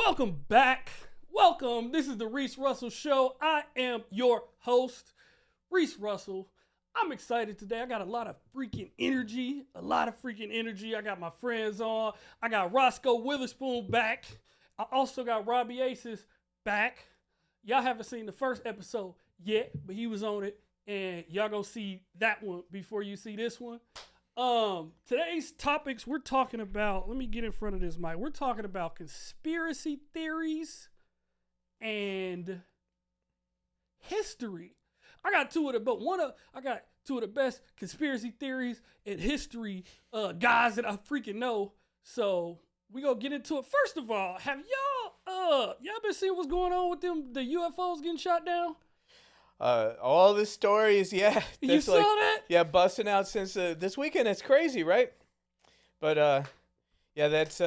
Welcome back. Welcome. This is the Reese Russell Show. I am your host, Reese Russell. I'm excited today. I got a lot of freaking energy. I got my friends on. I got Roscoe Witherspoon back. I also got Robby Aces back. Y'all haven't seen the first episode yet, but he was on it. And y'all gonna see that one before you see this one. Today's topics we're talking about, let me get in front of this mic. We're talking about conspiracy theories and history. I got two of the best conspiracy theories and history guys that I freaking know. So we gonna get into it. First of all, have y'all been seeing what's going on with the UFOs getting shot down? All the stories, yeah. You saw that? Yeah, busting out since this weekend. It's crazy, right? But yeah, that's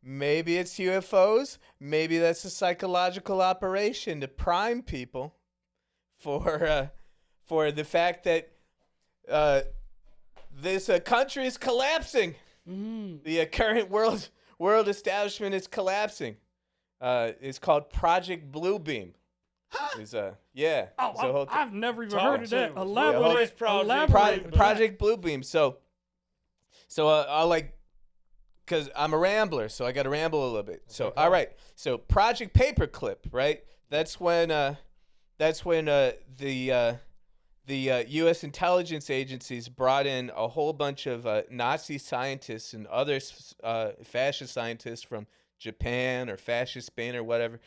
maybe it's UFOs. Maybe that's a psychological operation to prime people for the fact that this country is collapsing. The current world establishment is collapsing. It's called Project Bluebeam. Yeah. Oh, I've never even heard of that. Elaborate. Project Bluebeam. So I'll because I'm a rambler, so I got to ramble a little bit. So okay. All right. So Project Paperclip, right? That's when the U.S. intelligence agencies brought in a whole bunch of Nazi scientists and other fascist scientists from Japan or fascist Spain or whatever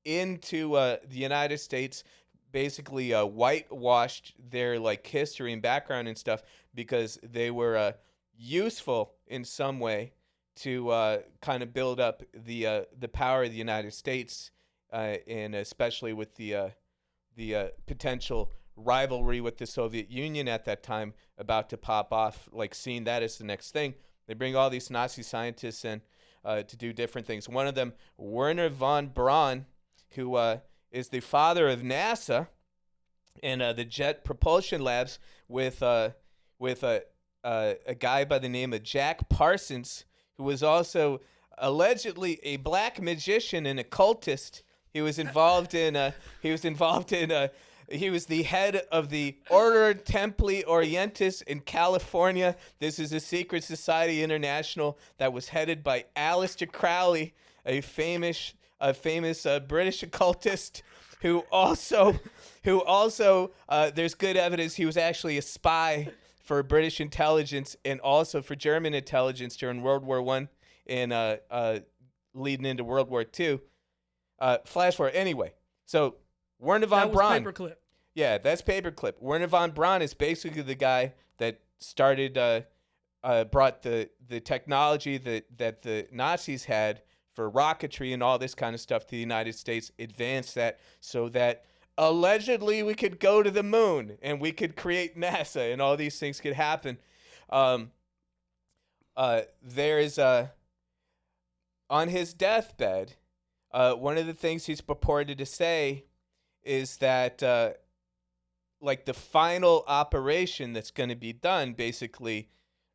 into the United States, basically whitewashed their history and background and stuff because they were useful in some way to kind of build up the power of the United States, and especially with the potential rivalry with the Soviet Union at that time about to pop off, seeing that as the next thing. They bring all these Nazi scientists in to do different things. One of them, Werner von Braun, who is the father of NASA and the Jet Propulsion Labs, with a guy by the name of Jack Parsons, who was also allegedly a black magician and occultist. He was the head of the Order Templi Orientis in California. This is a secret society international that was headed by Aleister Crowley, a famous British occultist who also there's good evidence he was actually a spy for British intelligence and also for German intelligence during World War I and leading into World War II. Flash forward. Anyway, so Werner von Braun. Paperclip. Yeah, that's Paperclip. Werner von Braun is basically the guy that started, brought the technology that the Nazis had for rocketry and all this kind of stuff to the United States, advanced that so that allegedly we could go to the moon and we could create NASA and all these things could happen. There's on his deathbed, one of the things he's purported to say is that the final operation that's going to be done, basically,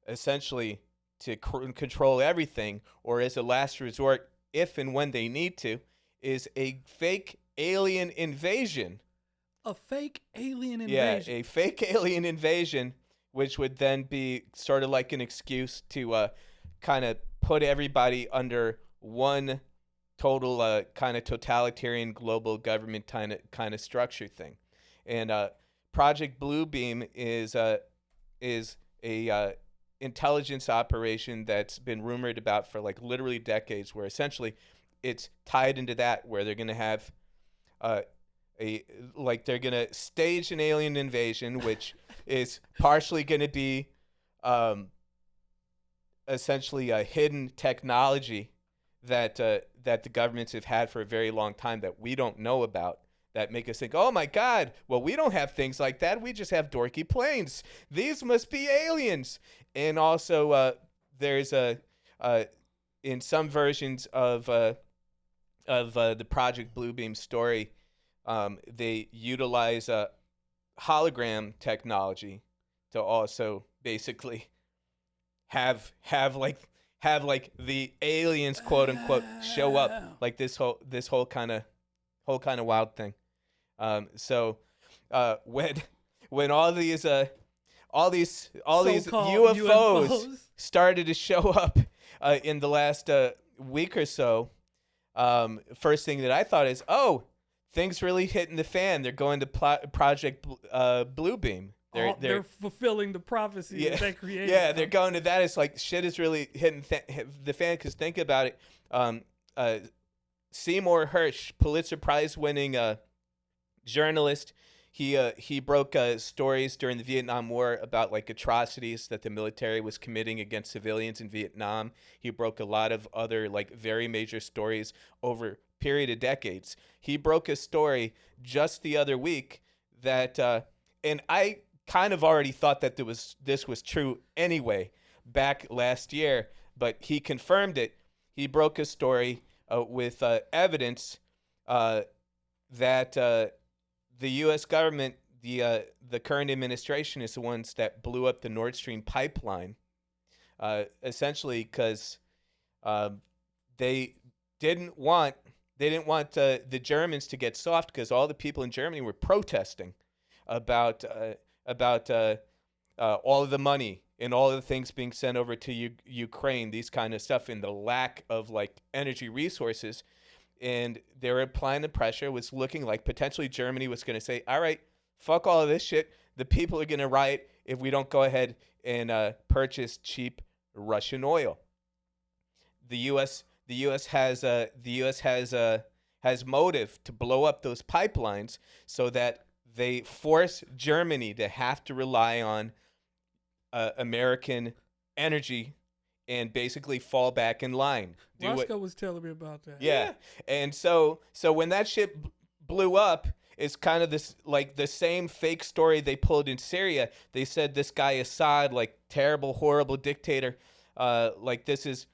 essentially to control everything, or as a last resort, if and when they need to, is a fake alien invasion. A fake alien invasion? Yeah, a fake alien invasion, which would then be sort of like an excuse to kind of put everybody under one total kind of totalitarian global government kind of structure thing. And Project Bluebeam is a intelligence operation that's been rumored about for literally decades, where essentially it's tied into that, where they're going to have they're going to stage an alien invasion, which is partially going to be essentially a hidden technology that the governments have had for a very long time that we don't know about, that make us think, oh my God, well, we don't have things like that. We just have dorky planes. These must be aliens. And also there's in some versions of the Project Bluebeam story, they utilize hologram technology to also basically have have like the aliens, quote unquote, show up, like this whole kind of wild thing. So when all these So-called UFOs started to show up in the last week or so, first thing that I thought is, oh, things really hitting the fan. They're going to Project Bluebeam. They're fulfilling the prophecy that they created. Yeah, they're going to that. It's like shit is really hitting the fan. Because think about it, Seymour Hersh, Pulitzer Prize winning journalist. He broke stories during the Vietnam War about like atrocities that the military was committing against civilians in Vietnam. He broke a lot of other like very major stories over a period of decades. He broke a story just the other week that, and I kind of already thought that this was true anyway back last year, but he confirmed it. He broke a story with evidence that the U.S. government, the current administration, is the ones that blew up the Nord Stream pipeline, essentially because they didn't want the Germans to get soft, because all the people in Germany were protesting about all of the money and all of the things being sent over to Ukraine, these kind of stuff, and the lack of like energy resources. And they were applying the pressure. Was looking like potentially Germany was going to say, all right, fuck all of this shit. The people are going to riot if we don't go ahead and purchase cheap Russian oil. The U.S. has motive to blow up those pipelines so that they force Germany to have to rely on American energy and basically fall back in line. Roscoe was telling me about that. Yeah. And so when that shit blew up, it's kind of this like the same fake story they pulled in Syria. They said this guy Assad, like terrible, horrible dictator, like this is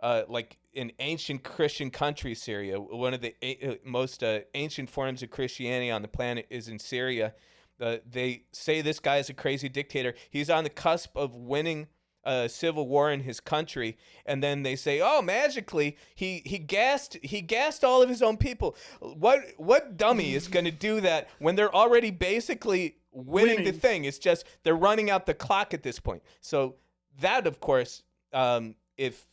like an ancient Christian country, Syria. One of the most ancient forms of Christianity on the planet is in Syria. They say this guy is a crazy dictator. He's on the cusp of winning a civil war in his country, and then they say, oh, magically he gassed all of his own people. What dummy is going to do that when they're already basically winning the thing? It's just they're running out the clock at this point. So that, of course, if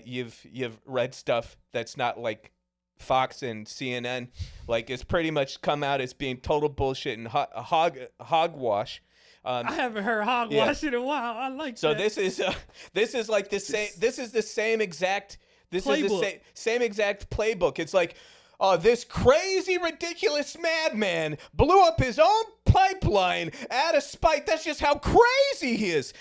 you've read stuff that's not like Fox and CNN, like it's pretty much come out as being total bullshit and hogwash. I haven't heard hogwash in a while. I like so that. So this is like the same. This is the same exact. This playbook. Is the same exact playbook. It's like, oh, this crazy, ridiculous madman blew up his own pipeline out of spite. That's just how crazy he is.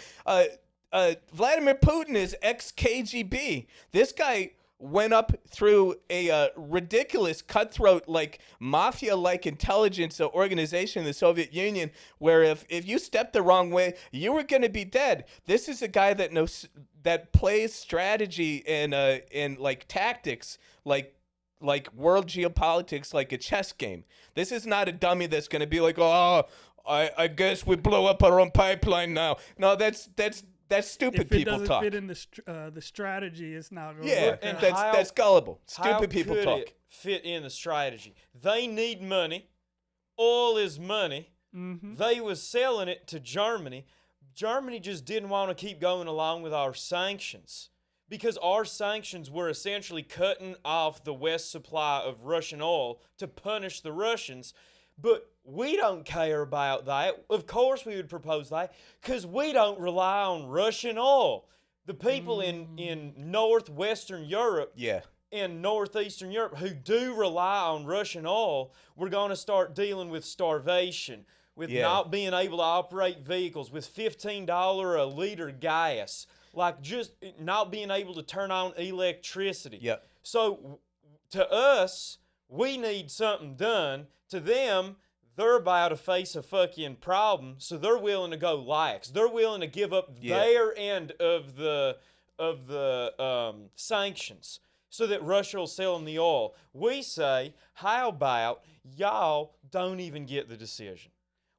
Vladimir Putin is ex-KGB. This guy went up through a ridiculous, cutthroat, like mafia-like intelligence organization in the Soviet Union, where if you stepped the wrong way, you were going to be dead. This is a guy that plays strategy and like tactics, like world geopolitics, like a chess game. This is not a dummy that's going to be like, oh, I guess we blow up our own pipeline now. No, that's stupid people talk. If it doesn't fit in the strategy, it's not going to work. And that's gullible. Stupid people talk. How could it fit in the strategy? They need money. Oil is money. Mm-hmm. They was selling it to Germany. Germany just didn't want to keep going along with our sanctions, because our sanctions were essentially cutting off the West supply of Russian oil to punish the Russians. But we don't care about that. Of course we would propose that, because we don't rely on Russian oil. The people in northwestern Europe and northeastern Europe who do rely on Russian oil, we're going to start dealing with starvation, with not being able to operate vehicles, with $15 a liter gas, like just not being able to turn on electricity. Yep. So to us, we need something done. To them, they're about to face a fucking problem, so they're willing to go lax. They're willing to give up their end of the sanctions so that Russia will sell them the oil. We say, how about y'all don't even get the decision?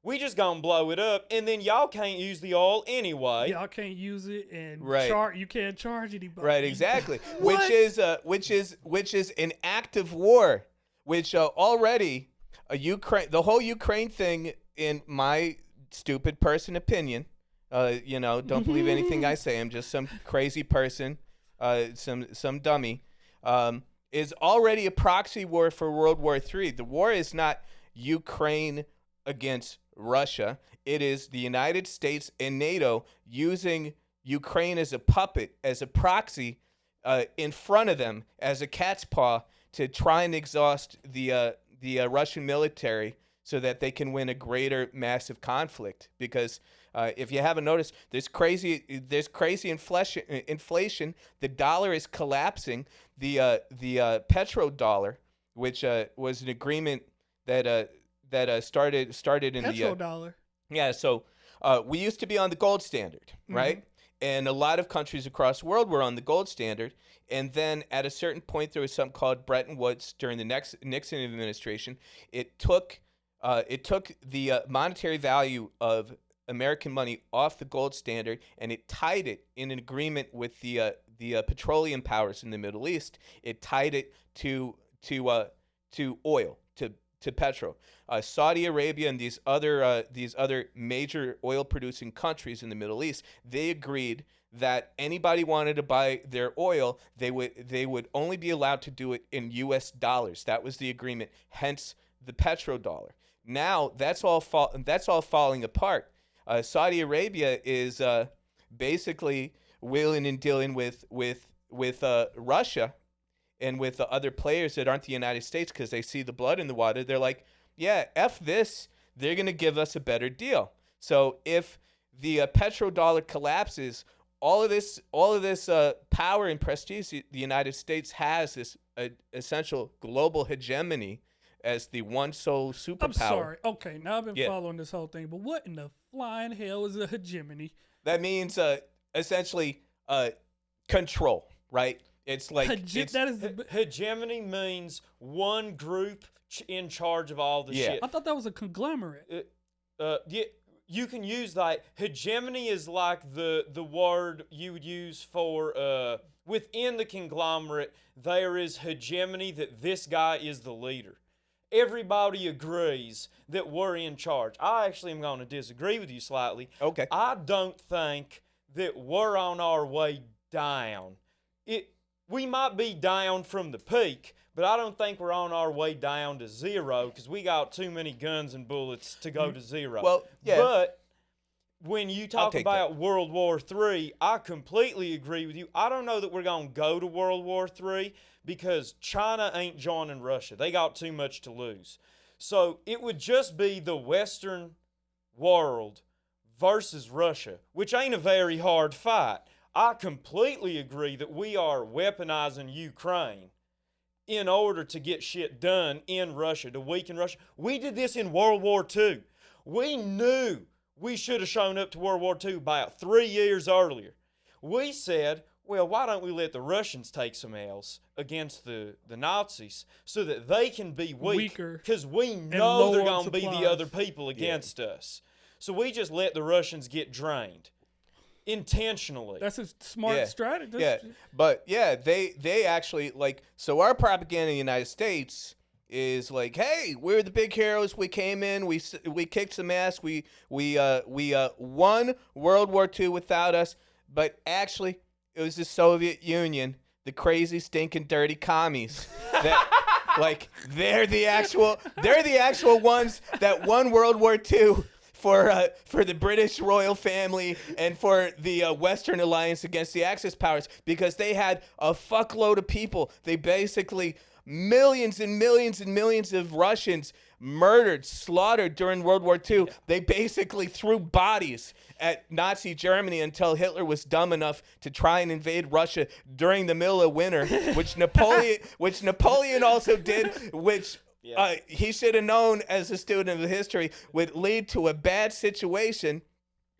We just gonna blow it up, and then y'all can't use the oil anyway. Y'all can't use it, and Right. you can't charge anybody. Right, exactly. What? which is an act of war, which already the whole Ukraine thing, in my stupid person opinion, don't believe anything I say. I'm just some crazy person, some dummy, is already a proxy war for World War III. The war is not Ukraine against Russia. It is the United States and NATO using Ukraine as a puppet, as a proxy, in front of them as a cat's paw to try and exhaust the Russian military so that they can win a greater massive conflict. Because if you haven't noticed, there's crazy inflation. The dollar is collapsing. The petrodollar, which was an agreement that started in Petrodollar. yeah. So we used to be on the gold standard, right? And a lot of countries across the world were on the gold standard. And then at a certain point, there was something called Bretton Woods during the next Nixon administration. It took the monetary value of American money off the gold standard, and it tied it in an agreement with the petroleum powers in the Middle East. It tied it to oil, to petrol. Saudi Arabia and these other major oil producing countries in the Middle East, they agreed that anybody wanted to buy their oil, they would only be allowed to do it in U.S. dollars. That was the agreement. Hence the petrodollar. Now that's all falling apart. Saudi Arabia is basically wheeling and dealing with Russia and with the other players that aren't the United States, because they see the blood in the water. They're like, yeah, F this. They're going to give us a better deal. So if the petrodollar collapses, all of this power and prestige the United States has, this essential global hegemony as the one sole superpower. I'm sorry. Okay, now I've been following this whole thing, but what in the flying hell is a hegemony? That means essentially control, right? It's like hegemony means one group in charge of all the shit. I thought that was a conglomerate. Yeah, you can use that. Hegemony is like the word you would use for within the conglomerate. There is hegemony that this guy is the leader. Everybody agrees that we're in charge. I actually am going to disagree with you slightly. Okay. I don't think that we're on our way down. We might be down from the peak, but I don't think we're on our way down to zero, because we got too many guns and bullets to go to zero. Well, yeah. But when you talk about that. World War III, I completely agree with you. I don't know that we're going to go to World War III, because China ain't joining Russia. They got too much to lose. So it would just be the Western world versus Russia, which ain't a very hard fight. I completely agree that we are weaponizing Ukraine in order to get shit done in Russia, to weaken Russia. We did this in World War II. We knew we should have shown up to World War II about 3 years earlier. We said, well, why don't we let the Russians take some L's against the Nazis so that they can be weaker? Because we know they're going to be the other people against us. So we just let the Russians get drained. Intentionally. That's a smart strategy. Yeah, but yeah, they actually, like, so our propaganda in the United States is like, hey, we're the big heroes. We came in, we kicked some ass, we won World War II without us. But actually, it was the Soviet Union, the crazy, stinking, dirty commies that, like, they're the actual ones that won World War II. For the British royal family and for the Western alliance against the Axis powers, because they had a fuckload of people. They basically, millions and millions and millions of Russians murdered, slaughtered during World War II. They basically threw bodies at Nazi Germany until Hitler was dumb enough to try and invade Russia during the middle of winter, which Napoleon also did, which... Yeah. He should have known, as a student of history, would lead to a bad situation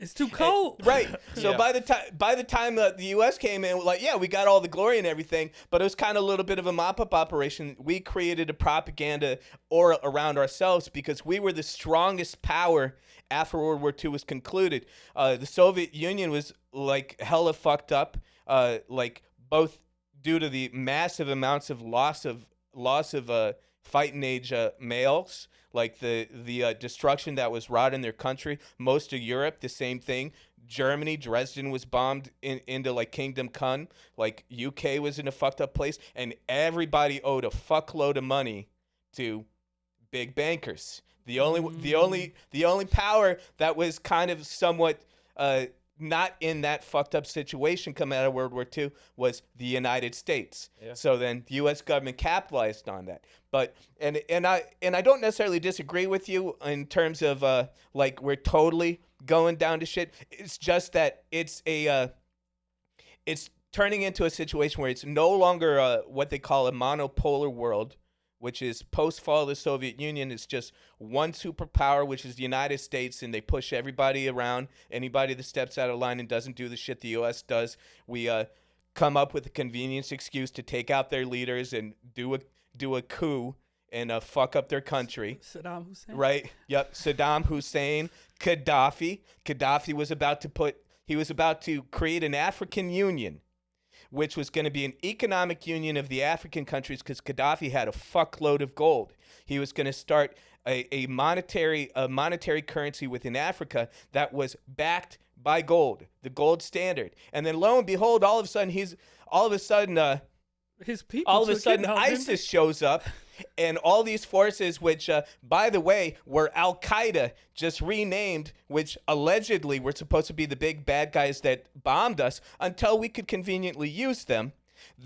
It's too cold. Right. So Yeah. by the time the U.S. came in, like, yeah, we got all the glory and everything, but it was kind of a little bit of a mop-up operation. We created a propaganda aura around ourselves because we were the strongest power after World War II was concluded. The Soviet Union was like hella fucked up, like both due to the massive amounts of loss of fighting age males, like the destruction that was wrought in their country. Most of Europe, the same thing. Germany, Dresden was bombed into like Kingdom Come. Like UK was in a fucked up place, and everybody owed a fuckload of money to big bankers. The only power that was kind of somewhat not in that fucked up situation coming out of World War II was the United States. Yeah. So then the U.S. government capitalized on that. But and I don't necessarily disagree with you in terms of like we're totally going down to shit. It's just that it's turning into a situation where it's no longer what they call a monopolar world, which is post-fall of the Soviet Union. It's just one superpower, which is the United States, and they push everybody around. Anybody that steps out of line and doesn't do the shit the U.S. does, we come up with a convenience excuse to take out their leaders and do a coup and fuck up their country. Saddam Hussein. Right? Yep. Saddam Hussein, Gaddafi. Gaddafi was about to create an African Union, which was going to be an economic union of the African countries because Gaddafi had a fuckload of gold. He was going to start a monetary currency within Africa that was backed by gold, the gold standard. And then lo and behold, all of a sudden His people. all of a took sudden it out, didn't ISIS shows up, and all these forces, which, by the way, were Al-Qaeda, just renamed, which allegedly were supposed to be the big bad guys that bombed us until we could conveniently use them.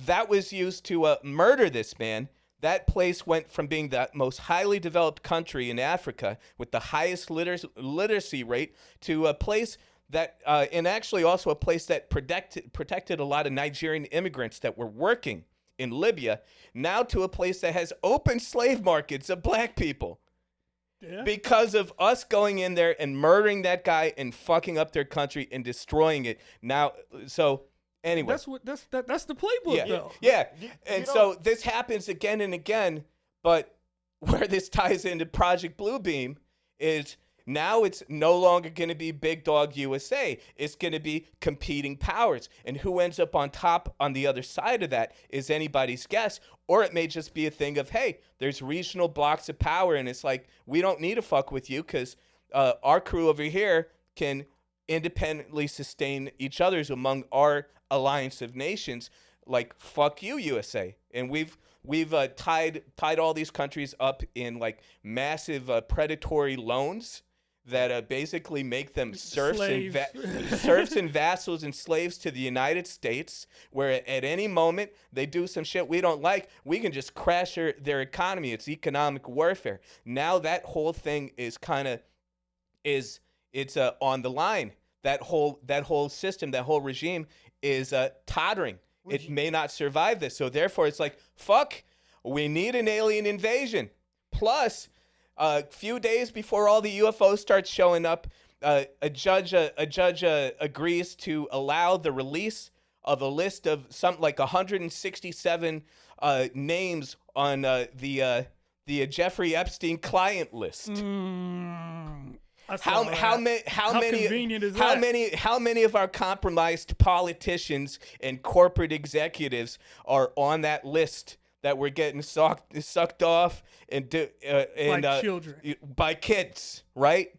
That was used to murder this man. That place went from being the most highly developed country in Africa with the highest literacy rate to a place that, and actually also a place that protected a lot of Nigerian immigrants that were working in Libya, now to a place that has open slave markets of black people. Yeah. Because of us going in there and murdering that guy and fucking up their country and destroying it. Now, so anyway. That's the playbook, though. Yeah. You And know- so this happens again and again, but where this ties into Project Bluebeam is now it's no longer going to be Big Dog USA. It's going to be competing powers. And who ends up on top on the other side of that is anybody's guess. Or it may just be a thing of, hey, there's regional blocks of power, and it's like, we don't need to fuck with you because our crew over here can independently sustain each other's among our alliance of nations. Like, fuck you, USA. And we've tied all these countries up in like massive predatory loans that basically make them serfs and vassals and slaves to the United States, where at any moment they do some shit we don't like, we can just crash their economy. It's economic warfare. Now that whole thing is on the line. That whole system, that whole regime is tottering. It may not survive this. So therefore it's like, fuck, we need an alien invasion. Plus, a few days before all the UFOs start showing up, a judge agrees to allow the release of a list of something like 167 names on the Jeffrey Epstein client list. How convenient is that? How many of our compromised politicians and corporate executives are on that list that we're getting sucked off and Like children. by kids, right?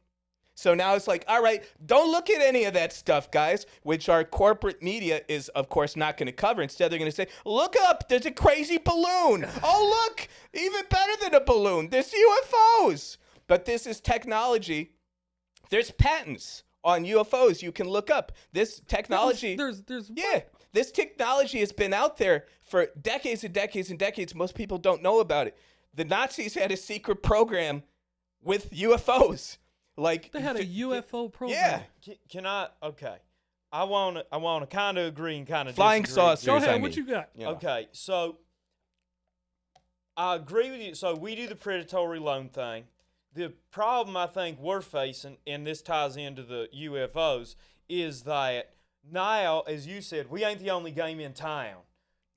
So now it's like, all right, don't look at any of that stuff, guys, which our corporate media is, of course, not going to cover. Instead, they're going to say, look up, there's a crazy balloon. Oh, look, even better than a balloon, there's UFOs. But this is technology. There's patents on UFOs you can look up. This technology. There's yeah. This technology has been out there for decades and decades and decades. Most people don't know about it. The Nazis had a secret program with UFOs. Like They had a UFO program. Yeah. Can I? Okay. I want to kind of agree and kind of Flying disagree. saucers. Go ahead. I What mean. you got? Yeah. Okay, so I agree with you. So we do the predatory loan thing. The problem I think we're facing, and this ties into the UFOs, is that now, as you said, we ain't the only game in town.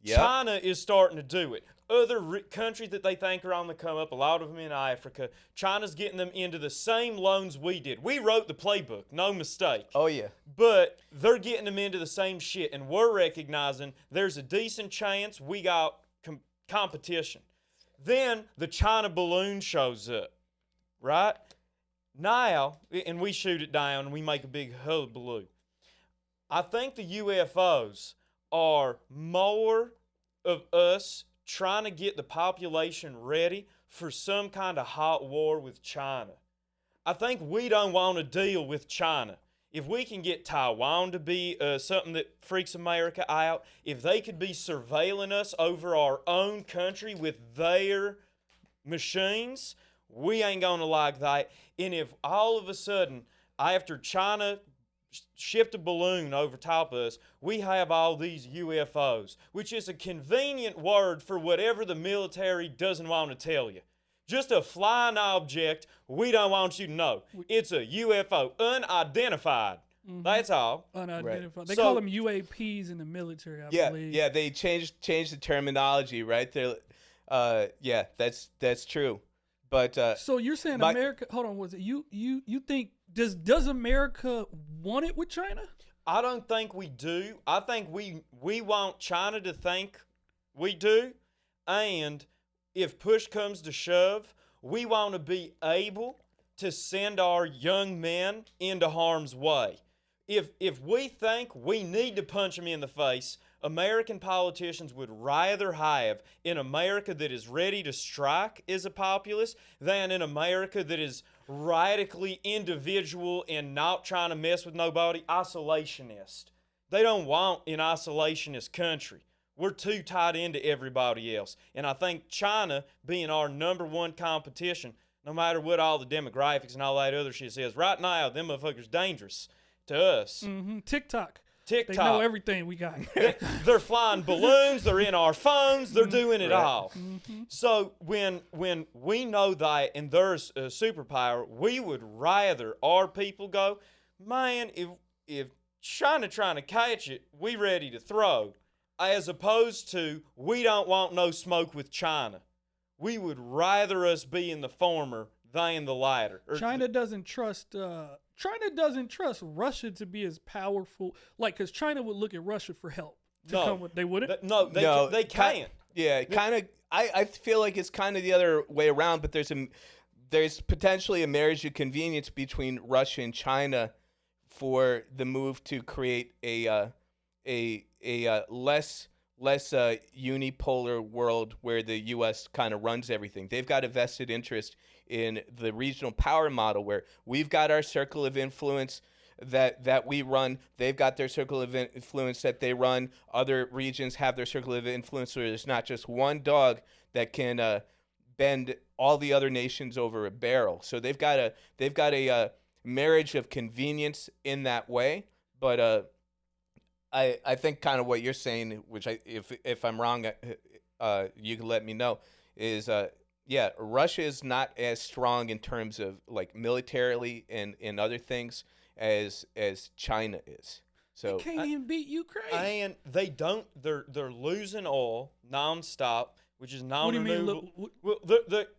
Yep. China is starting to do it. Other countries that they think are on the come up, a lot of them in Africa, China's getting them into the same loans we did. We wrote the playbook, no mistake. Oh, yeah. But they're getting them into the same shit, and we're recognizing there's a decent chance we got competition. Then the China balloon shows up, right? Now, and we shoot it down, and we make a big hullabaloo. I think the UFOs are more of us trying to get the population ready for some kind of hot war with China. I think we don't want to deal with China. If we can get Taiwan to be something that freaks America out, if they could be surveilling us over our own country with their machines, we ain't going to like that. And if all of a sudden, after China shipped a balloon over top of us, we have all these UFOs, which is a convenient word for whatever the military doesn't want to tell you. Just a flying object we don't want you to know. It's a UFO, unidentified. Mm-hmm. That's all. Unidentified. Right. They call them UAPs in the military, I believe. Yeah, they changed the terminology, right? They're, yeah, that's true. But so you're saying America? Hold on, was it you think does America want it with China? I don't think we do. I think we want China to think we do, and if push comes to shove, we want to be able to send our young men into harm's way. If we think we need to punch them in the face, American politicians would rather have an America that is ready to strike as a populace than an America that is radically individual and not trying to mess with nobody, isolationist. They don't want an isolationist country. We're too tied into everybody else. And I think China, being our number one competition, no matter what all the demographics and all that other shit says, right now, them motherfuckers dangerous to us. Mm-hmm. TikTok. They know everything we got. They're flying balloons. They're in our phones. They're doing it all. Mm-hmm. So when we know that and there's a superpower, we would rather our people go, man, if China trying to catch it, we ready to throw. As opposed to, we don't want no smoke with China. We would rather us be in the former than the latter. China doesn't trust Russia to be as powerful, like, because China would look at Russia for help. They wouldn't? They can't. Kind of. I feel like it's kind of the other way around, but there's potentially a marriage of convenience between Russia and China for the move to create a less unipolar world where the U.S. kind of runs everything. They've got a vested interest in the regional power model where we've got our circle of influence that we run. They've got their circle of influence that they run. Other regions have their circle of influence where there's not just one dog that can bend all the other nations over a barrel. So they've got a marriage of convenience in that way. But I think kind of what you're saying, which if I'm wrong, you can let me know, is Russia is not as strong in terms of like militarily and other things as China is. So they can't even beat Ukraine. And they don't. They're losing oil nonstop, which is non-renewable. Well,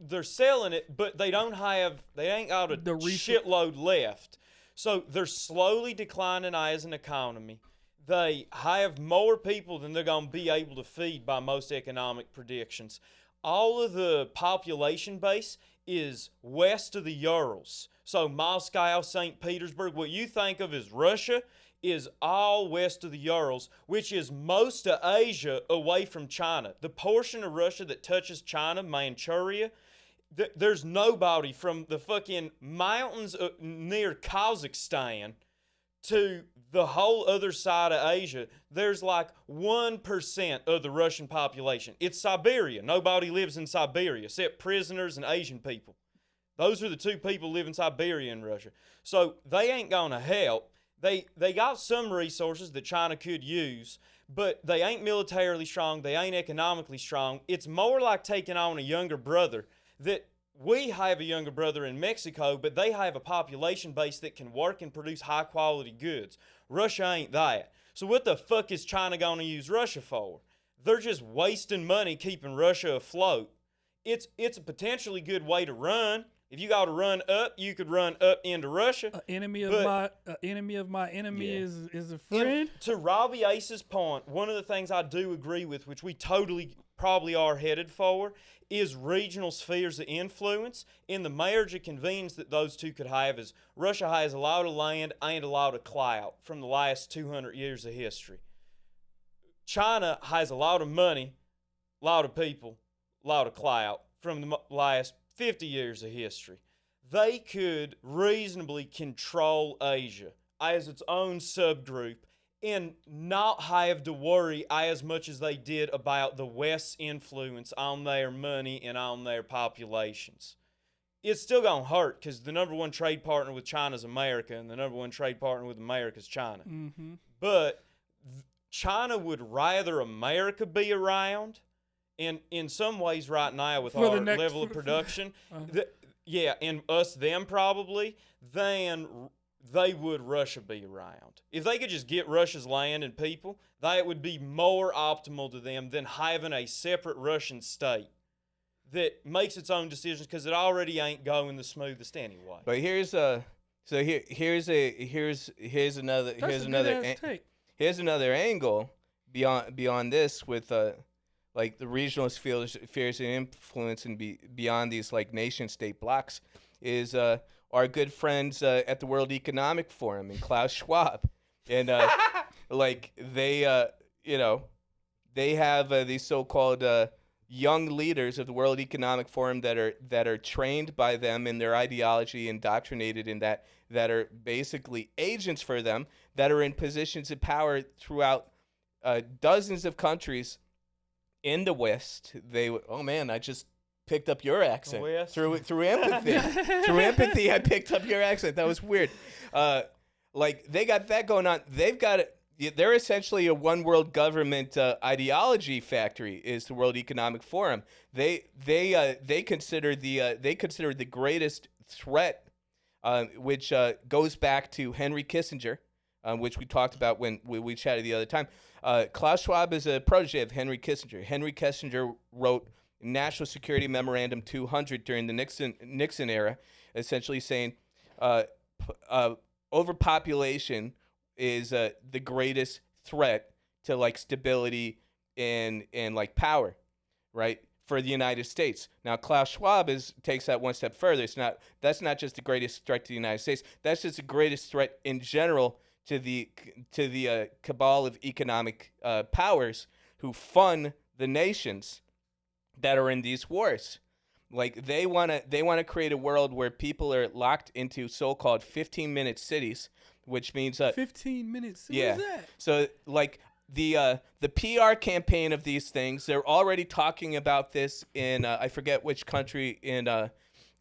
they're selling it, but they ain't got a shitload left. So they're slowly declining as an economy. They have more people than they're going to be able to feed by most economic predictions. All of the population base is west of the Urals. So Moscow, St. Petersburg, what you think of as Russia is all west of the Urals, which is most of Asia away from China. The portion of Russia that touches China, Manchuria, there's nobody from the fucking mountains near Kazakhstan to the whole other side of Asia. There's like 1% of the Russian population. It's Siberia. Nobody lives in Siberia except prisoners and Asian people. Those are the two people live in Siberia in Russia. So they ain't gonna help. They got some resources that China could use, but they ain't militarily strong. They ain't economically strong. It's more like taking on a younger brother that we have a younger brother in Mexico, but they have a population base that can work and produce high quality goods. Russia ain't that. So what the fuck is China going to use Russia for? They're just wasting money keeping Russia afloat. It's a potentially good way to run. If you got to run up, you could run up into Russia. Enemy of my enemy is a friend. And to Robby Aces' point, one of the things I do agree with, which we totally probably are headed for, is regional spheres of influence. And the marriage of convenience that those two could have is Russia has a lot of land and a lot of clout from the last 200 years of history. China has a lot of money, a lot of people, a lot of clout from the last 50 years of history. They could reasonably control Asia as its own subgroup and not have to worry as much as they did about the West's influence on their money and on their populations. It's still going to hurt because the number one trade partner with China is America, and the number one trade partner with America is China. Mm-hmm. But China would rather America be around, and in some ways right now with our level of production, and us them probably, than they would Russia be around. If they could just get Russia's land and people, that would be more optimal to them than having a separate Russian state that makes its own decisions because it already ain't going the smoothest anyway. But here's another angle beyond this with like the regional spheres of influence and beyond these like nation state blocks is our good friends at the World Economic Forum and Klaus Schwab, and like they have these so-called young leaders of the World Economic Forum that are trained by them in their ideology, indoctrinated in that are basically agents for them, that are in positions of power throughout dozens of countries in the West. I just picked up your accent through empathy. Through empathy, I picked up your accent. That was weird. Like they got that going on. They're essentially a one world government ideology factory. Is the World Economic Forum? They consider the greatest threat, which goes back to Henry Kissinger, which we talked about when we chatted the other time. Klaus Schwab is a protege of Henry Kissinger. Henry Kissinger wrote National Security Memorandum 200 during the Nixon era, essentially saying overpopulation is the greatest threat to like stability and like power, right, for the United States. Now Klaus Schwab takes that one step further. That's not just the greatest threat to the United States. That's just the greatest threat in general to the cabal of economic powers who fund the nations that are in these wars. Like they want to create a world where people are locked into so-called 15-minute cities, which means 15 minutes. Yeah. What is that? So like the PR campaign of these things, they're already talking about this in I forget which country in the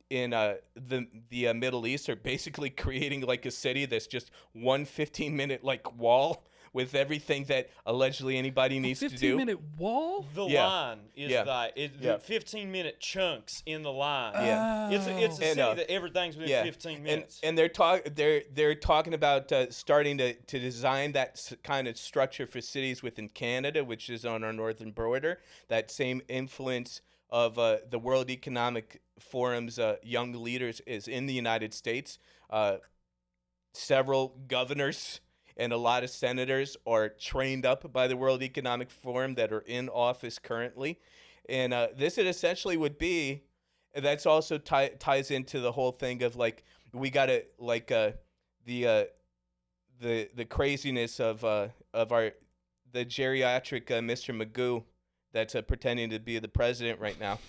Middle East, are basically creating like a city that's just one 15-minute like wall with everything that allegedly anybody needs to do. 15-minute wall? The line is that. The 15-minute chunks in the line. Yeah. It's a city that everything's within 15 minutes. And they're talking about starting to design that kind of structure for cities within Canada, which is on our northern border. That same influence of the World Economic Forum's young leaders is in the United States. Several governors and a lot of senators are trained up by the World Economic Forum that are in office currently. And this essentially would be, that's also ties into the whole thing of like, we got to like the craziness of the geriatric Mr. Magoo that's pretending to be the president right now.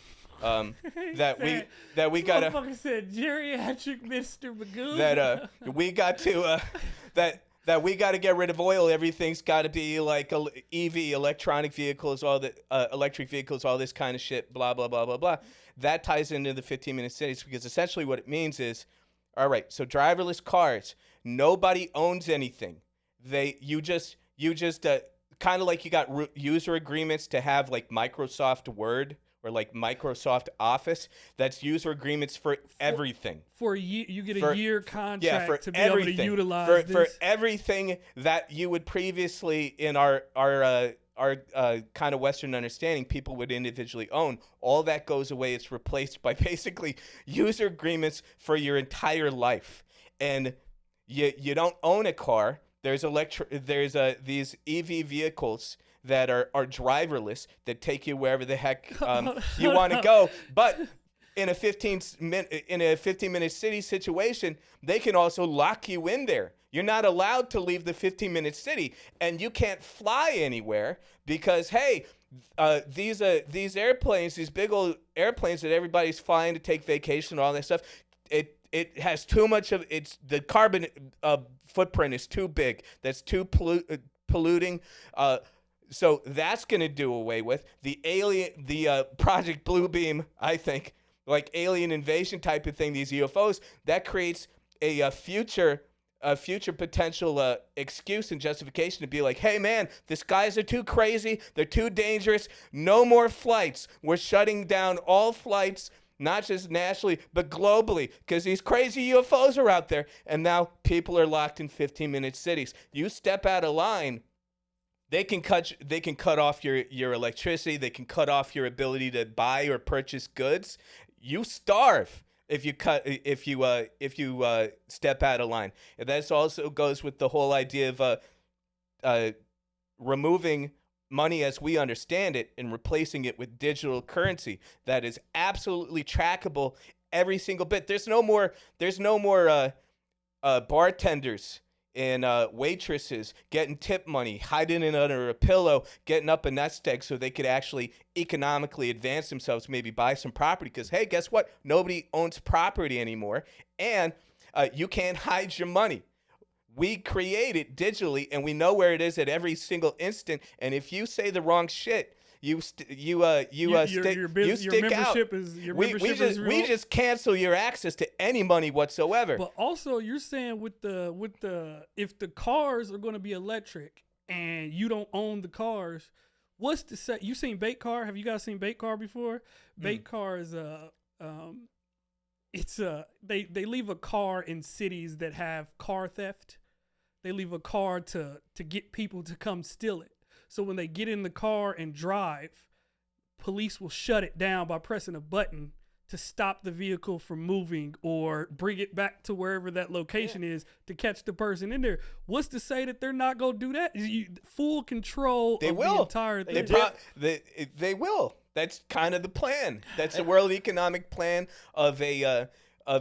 That we gotta. Motherfucker said geriatric Mr. Magoo. That we got to that we got to get rid of oil. Everything's got to be like EV, electronic vehicles, all the electric vehicles, all this kind of shit. Blah blah blah blah blah. That ties into the 15-minute cities because essentially what it means is, all right, so driverless cars. Nobody owns anything. You just kind of like you got user agreements to have like Microsoft Word or like Microsoft Office. That's user agreements for everything. For a year, you get a year contract for to be everything. able to utilize for this. everything that you would previously in our kind of Western understanding, people would individually own. All that goes away. It's replaced by basically user agreements for your entire life. And you don't own a car. There's these EV vehicles that are driverless that take you wherever the heck you want to go. But in a 15-minute city situation, they can also lock you in there. You're not allowed to leave the 15-minute city, and you can't fly anywhere because, hey, these airplanes, these big old airplanes that everybody's flying to take vacation and all that stuff, it has too much of the carbon footprint is too big. That's too polluting. So that's going to do away with the Project Bluebeam, I think, like alien invasion type of thing, these UFOs, that creates a future potential excuse and justification to be like, hey, man, the skies are too crazy. They're too dangerous. No more flights. We're shutting down all flights, not just nationally, but globally, because these crazy UFOs are out there. And now people are locked in 15-minute cities. You step out of line, they can cut off your electricity. They can cut off your ability to buy or purchase goods. You starve if you step out of line. And that also goes with the whole idea of removing money as we understand it and replacing it with digital currency that is absolutely trackable every single bit. There's no more bartenders and waitresses getting tip money, hiding it under a pillow, getting up a nest egg so they could actually economically advance themselves, maybe buy some property. Because, hey, guess what? Nobody owns property anymore, and you can't hide your money. We create it digitally, and we know where it is at every single instant. And if you say the wrong shit, you stick out. We just cancel your access to any money whatsoever. But also, you're saying with the if the cars are going to be electric and you don't own the cars, what's to say? You seen Bait Car? Have you guys seen Bait Car before? Bait Car is they leave a car in cities that have car theft. They leave a car to get people to come steal it. So when they get in the car and drive, police will shut it down by pressing a button to stop the vehicle from moving or bring it back to wherever that location is to catch the person in there. What's to say that they're not going to do that? Full control of the entire thing. They will. That's kind of the plan. That's the World Economic Plan of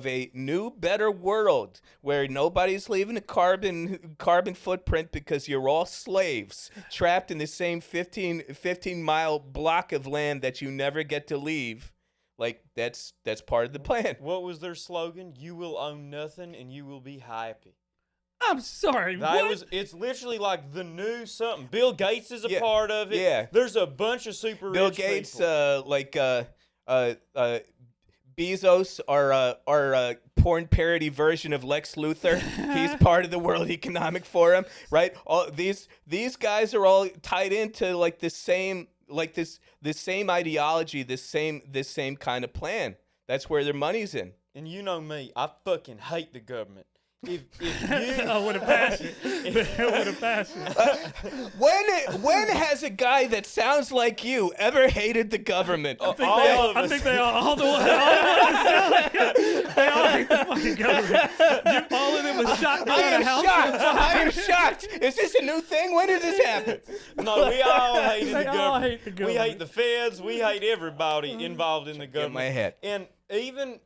a new, better world where nobody's leaving a carbon footprint because you're all slaves trapped in the same 15-mile block of land that you never get to leave. Like, that's part of the plan. What was their slogan? You will own nothing and you will be happy. I'm sorry. It's literally like the new something. Bill Gates is a part of it. Yeah. There's a bunch of super Bill rich Gates, people. Bezos, our porn parody version of Lex Luthor. He's part of the World Economic Forum, right? All these guys are all tied into like this same ideology, this same kind of plan. That's where their money's in. And you know me, I fucking hate the government. If Oh, what a passion. What a passion. When has a guy that sounds like you ever hated the government? I think they all the ones they all hate the fucking government. All of them are shocked. I am shocked. Is this a new thing? When did this happen? No, we all hated the government. all hate the government. We hate the feds. We hate everybody involved in the government. In my head. And even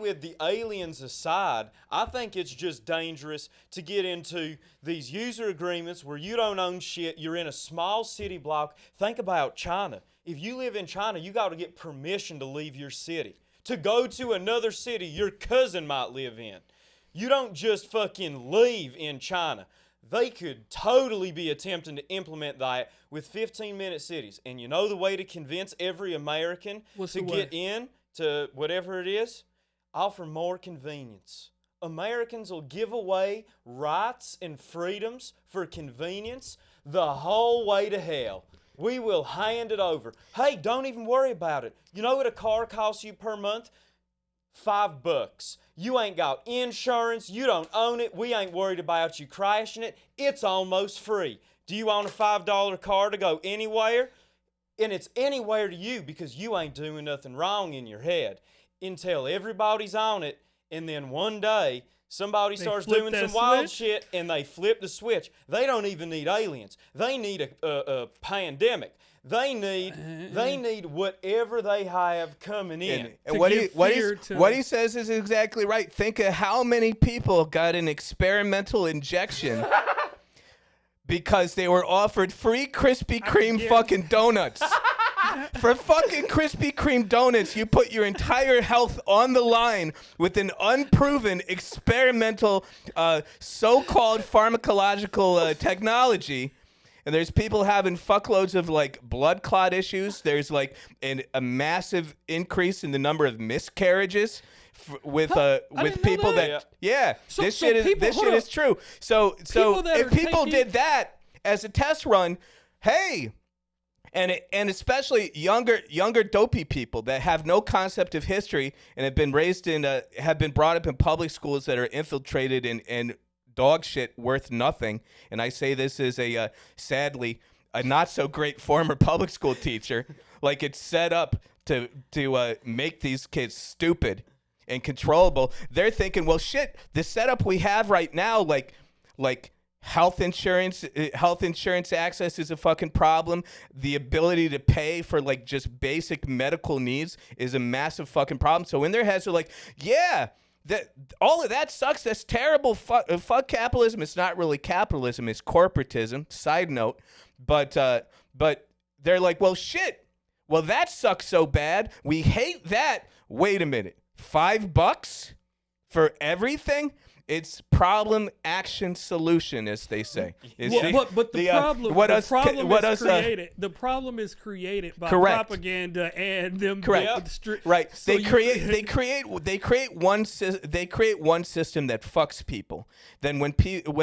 with the aliens aside, I think it's just dangerous to get into these user agreements where you don't own shit. You're in a small city block. Think about China. If you live in China, you got to get permission to leave your city. To go to another city your cousin might live in. You don't just fucking leave in China. They could totally be attempting to implement that with 15-minute cities. And you know the way to convince every American to get in? To whatever it is, offer more convenience. Americans will give away rights and freedoms for convenience the whole way to hell. We will hand it over. Hey, don't even worry about it. You know what a car costs you per month? $5. You ain't got insurance. You don't own it. We ain't worried about you crashing it. It's almost free. Do you own a $5 car to go anywhere? And it's anywhere to you because you ain't doing nothing wrong in your head until everybody's on it, and then one day somebody starts doing some wild shit and they flip the switch. They don't even need aliens. They need a pandemic. They need whatever they have coming in. And what he says is exactly right. Think of how many people got an experimental injection because they were offered free Krispy Kreme fucking donuts. For fucking Krispy Kreme donuts, you put your entire health on the line with an unproven experimental so-called pharmacological technology. And there's people having fuckloads of like blood clot issues. There's like a massive increase in the number of miscarriages with people this shit is true. So if people did that as a test run, hey, and especially younger dopey people that have no concept of history and have been raised in have been brought up in public schools that are infiltrated in dog shit worth nothing. And I say this as a sadly a not so great former public school teacher. Like, it's set up to make these kids stupid and controllable. They're thinking, well, shit, the setup we have right now, like health insurance access is a fucking problem. The ability to pay for like just basic medical needs is a massive fucking problem. So in their heads they're like, yeah, that all of that sucks. That's terrible. Fuck capitalism. It's not really capitalism. It's corporatism. Side note. But they're like, well, shit. Well, that sucks so bad. We hate that. Wait a minute. $5 for everything? It's problem, action, solution, as they say. But the problem is created by propaganda and them. Correct. Right. So they create one system that fucks people. Then when people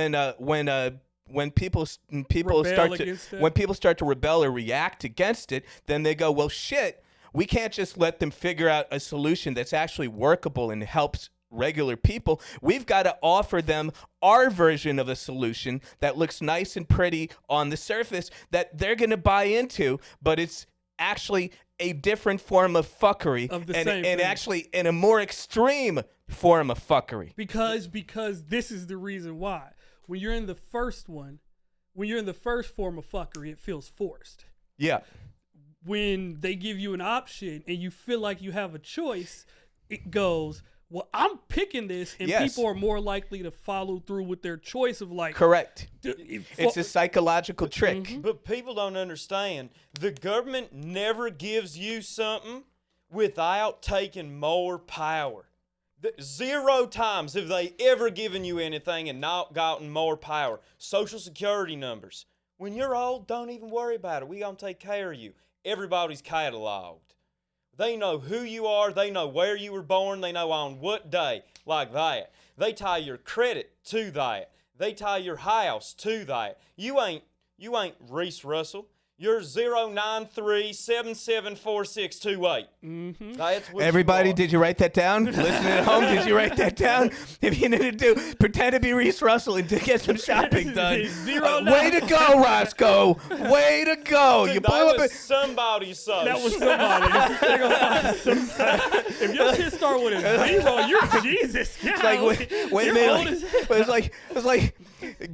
start to rebel or react against it, then they go, well, shit. We can't just let them figure out a solution that's actually workable and helps regular people. We've got to offer them our version of a solution that looks nice and pretty on the surface that they're going to buy into, but it's actually a different form of fuckery and actually in a more extreme form of fuckery. Because this is the reason why. When you're in the first form of fuckery, it feels forced. Yeah. When they give you an option and you feel like you have a choice, it goes, well, I'm picking this, and people are more likely to follow through with their choice of like. Correct. It's a psychological trick. Mm-hmm. But people don't understand. The government never gives you something without taking more power. 0 times have they ever given you anything and not gotten more power. Social Security numbers. When you're old, don't even worry about it. We gonna take care of you. Everybody's cataloged. They know who you are. They know where you were born. They know on what day, like that. They tie your credit to that. They tie your house to that. You ain't Reese Russell. You're 093774628. Mm-hmm. That's what Everybody, did you write that down? Listening at home, did you write that down? If you need to pretend to be Reese Russell and to get some shopping done. Way to go, Roscoe. Way to go. Dude, you blew up somebody's son. That was somebody. If your shit start with a 0, you're Jesus. It's like, wait a minute. It's like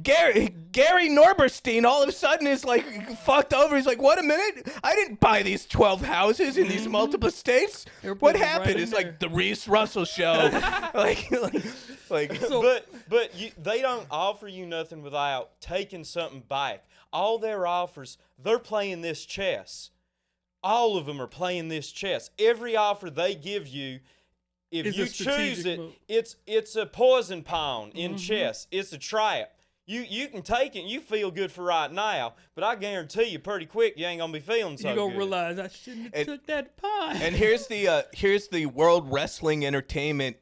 Gary Norberstein all of a sudden is like fucked over. He's like, what a minute. I didn't buy these 12 houses in these multiple states. What happened? It's like the Reese Russell Show. They don't offer you nothing without taking something back. All their offers, they're playing this chess. All of them are playing this chess. Every offer they give you, if you choose it, it's a poison pawn in chess. It's a trap. You can take it and you feel good for right now, but I guarantee you pretty quick you ain't gonna be feeling so good. You're gonna realize I shouldn't have took that pie. And here's the World Wrestling Entertainment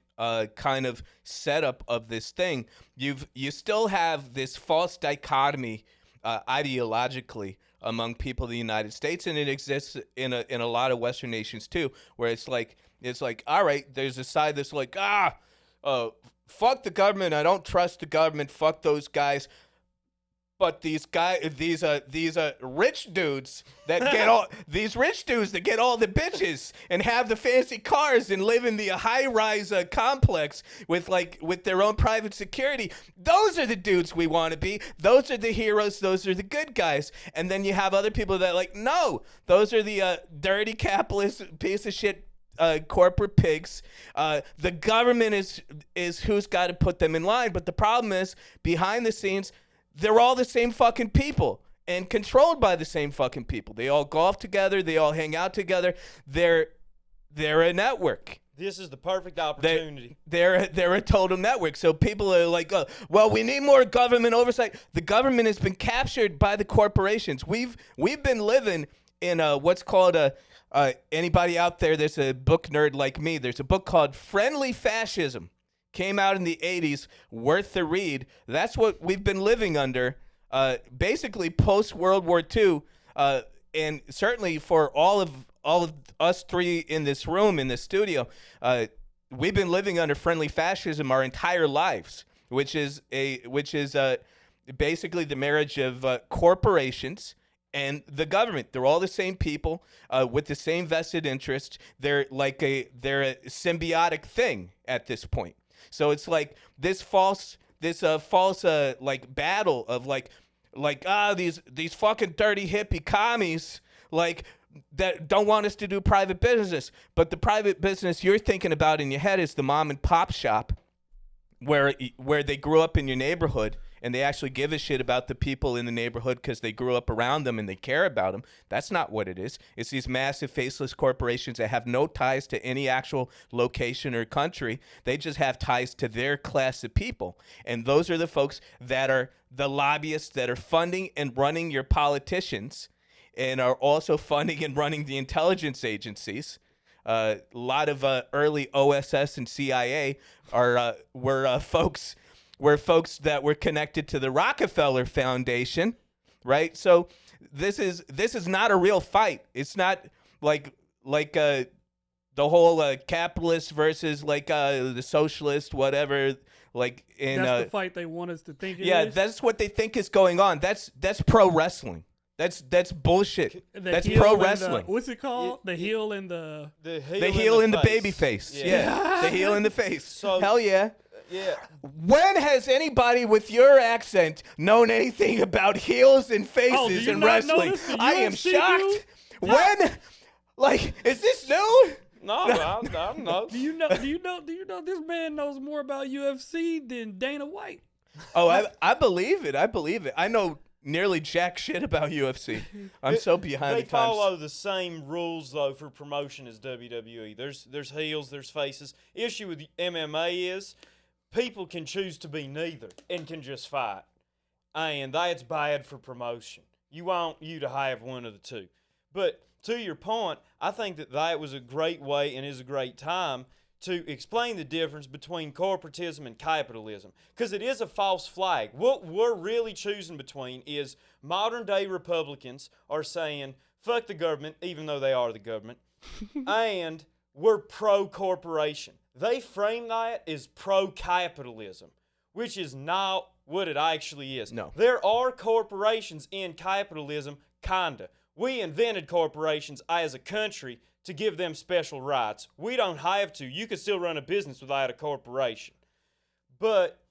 kind of setup of this thing. You still have this false dichotomy ideologically among people in the United States, and it exists in a lot of Western nations too, where it's like all right, there's a side that's like fuck the government, I don't trust the government, fuck those guys. But these rich dudes that get all the bitches and have the fancy cars and live in the high-rise complex with their own private security. Those are the dudes we want to be. Those are the heroes. Those are the good guys. And then you have other people that no, those are the dirty capitalist piece of shit corporate pigs. The government is who's got to put them in line. But the problem is, behind the scenes, they're all the same fucking people and controlled by the same fucking people. They all golf together. They all hang out together. They're a network. This is the perfect opportunity. They're a total network. So people are like, well, we need more government oversight. The government has been captured by the corporations. We've been living in what's called anybody out there that's a book nerd like me, there's a book called Friendly Fascism. Came out in the 80s, worth the read. That's what we've been living under, basically post-World War II, and certainly for all of us three in this room, in this studio, we've been living under friendly fascism our entire lives, which is basically the marriage of corporations and the government. They're all the same people with the same vested interest. They're a symbiotic thing at this point. So it's like this false battle of these fucking dirty hippie commies that don't want us to do private business. But the private business you're thinking about in your head is the mom and pop shop where they grew up in your neighborhood and they actually give a shit about the people in the neighborhood because they grew up around them and they care about them. That's not what it is. It's these massive faceless corporations that have no ties to any actual location or country. They just have ties to their class of people. And those are the folks that are the lobbyists that are funding and running your politicians and are also funding and running the intelligence agencies. A lot of early OSS and CIA were folks that were connected to the Rockefeller Foundation, right? So this is not a real fight. It's not like the whole capitalist versus the socialist, whatever. That's the fight they want us to think it is? Yeah, that's what they think is going on. That's pro wrestling. That's bullshit. That's pro wrestling. What's it called? The heel and the heel in the baby face. Yeah. The heel in the face. So, hell yeah. Yeah. When has anybody with your accent known anything about heels and faces in wrestling? I am shocked. When? Is this new? No, I don't know. Do you know this man knows more about UFC than Dana White? Oh, I believe it. I know nearly jack shit about UFC. I'm so behind the times. They follow the same rules though for promotion as WWE. There's heels, there's faces. Issue with MMA is people can choose to be neither and can just fight. And that's bad for promotion. You want you to have one of the two. But to your point, I think that was a great way and is a great time to explain the difference between corporatism and capitalism, because it is a false flag. What we're really choosing between is modern day Republicans are saying, fuck the government, even though they are the government, and we're pro-corporation. They frame that as pro-capitalism, which is not what it actually is. No. There are corporations in capitalism, kinda. We invented corporations as a country to give them special rights. We don't have to. You can still run a business without a corporation. But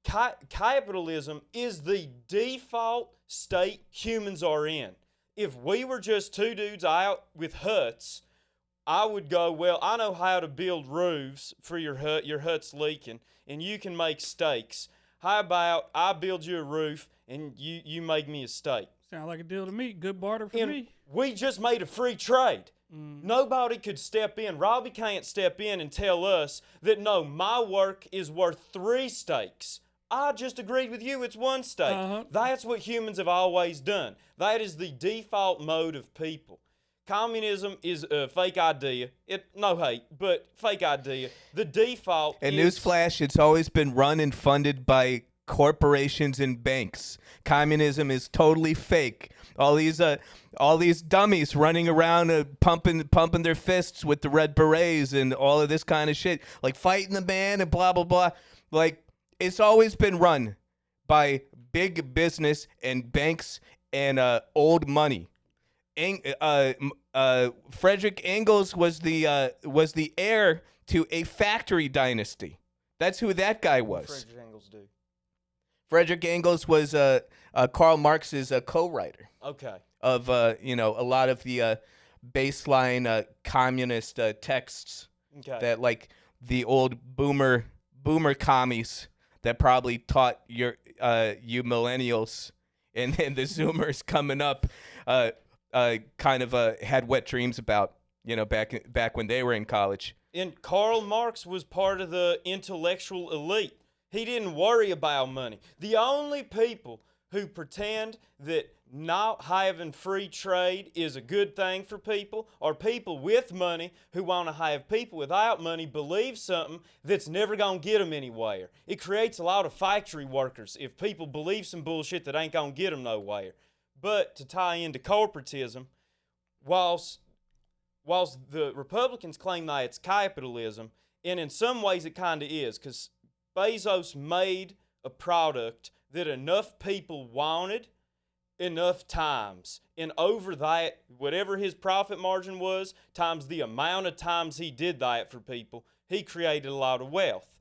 capitalism is the default state humans are in. If we were just two dudes out with huts, I would go, well, I know how to build roofs for your hut. Your hut's leaking, and you can make steaks. How about I build you a roof, and you make me a steak? Sound like a deal to me. Good barter for me. We just made a free trade. Nobody could step in. Robby can't step in and tell us that, no, my work is worth 3 steaks. I just agreed with you, it's 1 steak. That's what humans have always done. That is the default mode of people. Communism is a fake idea. No hate, but fake idea. The default and newsflash, it's always been run and funded by corporations and banks. Communism is totally fake. All these dummies running around pumping their fists with the red berets and all of this kind of shit, like fighting the man and blah blah blah. Like, it's always been run by big business and banks and old money. Frederick Engels was the heir to a factory dynasty. That's who that guy was. Frederick Engels do. Frederick Engels was Karl Marx's co-writer. Okay. Of a lot of the baseline communist texts Okay. that, like, the old boomer commies that probably taught you millennials and the Zoomers coming up kind of had wet dreams about, back when they were in college. And Karl Marx was part of the intellectual elite. He didn't worry about money. The only people who pretend that not having free trade is a good thing for people are people with money who want to have people without money believe something that's never going to get them anywhere. It creates a lot of factory workers if people believe some bullshit that ain't going to get them nowhere. But to tie into corporatism, whilst the Republicans claim that it's capitalism, and in some ways it kind of is, because Bezos made a product that enough people wanted enough times. And over that, whatever his profit margin was, times the amount of times he did that for people, he created a lot of wealth.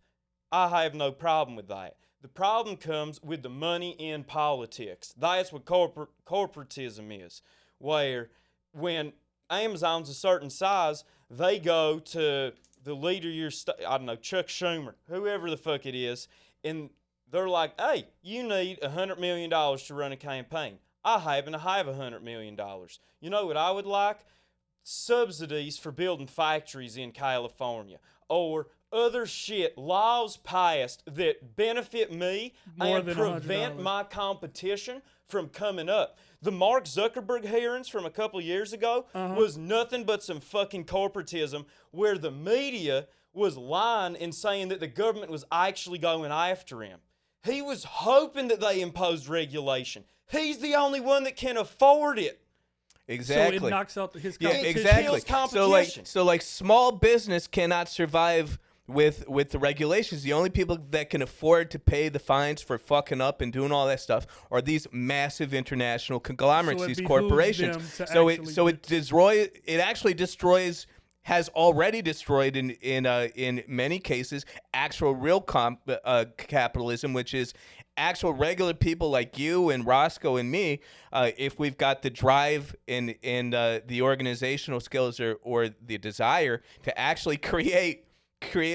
I have no problem with that. The problem comes with the money in politics. That's what corporatism is, where when Amazon's a certain size, they go to the leader of your I don't know, Chuck Schumer, whoever the fuck it is, and they're like, hey, you need $100 million to run a campaign. I happen to have $100 million. You know what I would like? Subsidies for building factories in California, or other shit, laws passed that benefit me More and than prevent $100. my competition from coming up. The Mark Zuckerberg hearings from a couple years ago was nothing but some fucking corporatism where the media was lying and saying that the government was actually going after him. He was hoping that they imposed regulation. He's the only one that can afford it. Exactly. So it knocks out his Yeah, competition. exactly. kills competition. So like small business cannot survive with the regulations. The only people that can afford to pay the fines for fucking up and doing all that stuff are these massive international conglomerates, So it these behooves corporations. them to actually destroys has already destroyed in many cases actual real capitalism, which is actual regular people like you and Roscoe and me, if we've got the drive and the organizational skills or the desire to actually create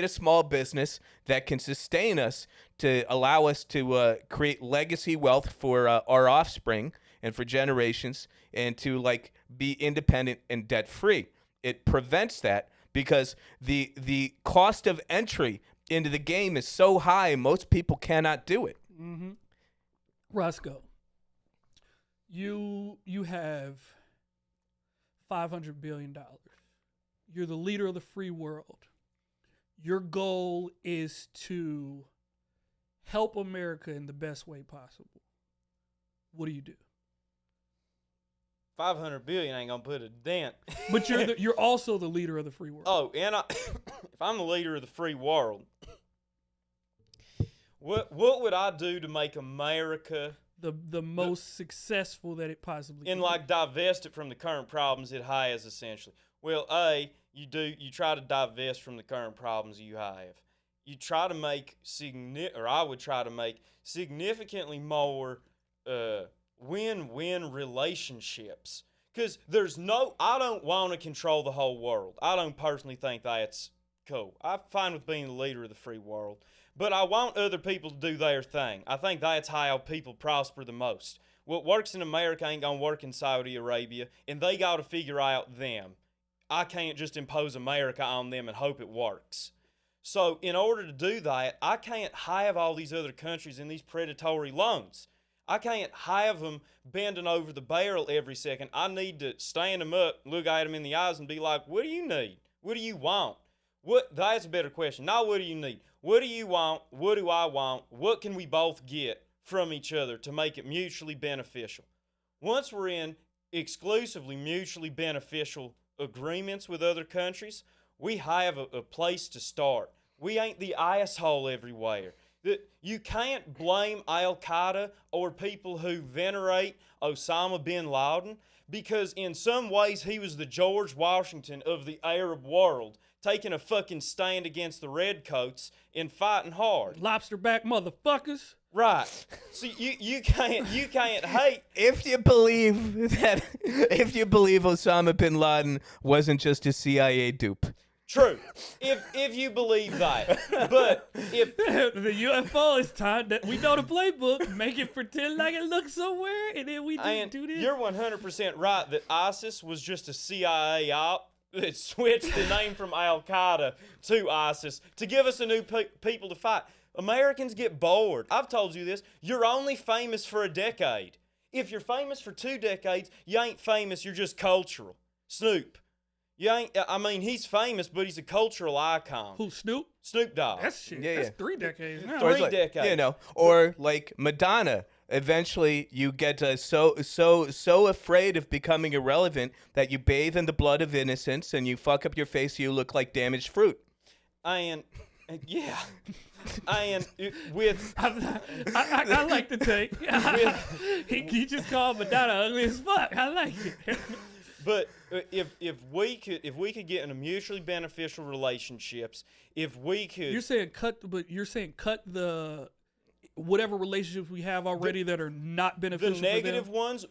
a small business that can sustain us, to allow us to create legacy wealth for our offspring and for generations, and to like be independent and debt free. It prevents that because the cost of entry into the game is so high, most people cannot do it. Mm-hmm. Roscoe, you have $500 billion. You're the leader of the free world. Your goal is to help America in the best way possible. What do you do? 500 billion ain't gonna put a dent. But you're also the leader of the free world. Oh, and if I'm the leader of the free world, what would I do to make America The most successful that it possibly can and like divest it from the current problems it has, essentially? Well, you try to divest from the current problems you have. You try to make I would try to make significantly more win-win relationships. Because I don't want to control the whole world. I don't personally think that's cool. I'm fine with being the leader of the free world. But I want other people to do their thing. I think that's how people prosper the most. What works in America ain't going to work in Saudi Arabia, and they got to figure out them. I can't just impose America on them and hope it works. So in order to do that, I can't have all these other countries in these predatory loans. I can't have them bending over the barrel every second. I need to stand them up, look at them in the eyes, and be like, what do you need? What do you want? That's a better question. Not what do you need? What do you want? What do I want? What can we both get from each other to make it mutually beneficial? once we're in exclusively mutually beneficial agreements with other countries, we have a place to start. We ain't the asshole everywhere. You can't blame Al Qaeda or people who venerate Osama bin Laden, because in some ways he was the George Washington of the Arab world, taking a fucking stand against the redcoats and fighting hard. Lobster back motherfuckers. Right. So you can't hate. If you believe Osama bin Laden wasn't just a CIA dupe. True. If you believe that. But if the UFO is time that we know the playbook, make it pretend like it looks somewhere, and then we just do this. You're 100% right that ISIS was just a CIA op that switched the name from Al Qaeda to ISIS to give us a new people to fight. Americans get bored. I've told you this. You're only famous for a decade. If you're famous for 2 decades, you ain't famous. You're just cultural. Snoop. He's famous, but he's a cultural icon. Who, Snoop? Snoop Dogg. That's shit. Yeah, That's yeah. 3 decades now. Three decades. You know, or like Madonna. Eventually, you get so afraid of becoming irrelevant that you bathe in the blood of innocence and you fuck up your face. You look like damaged fruit. And yeah. And with I like the take. He just called Madonna ugly as fuck. I like it. But if we could get into mutually beneficial relationships, if we could, you're saying cut the whatever relationships we have already that are not beneficial. the negative for them. ones,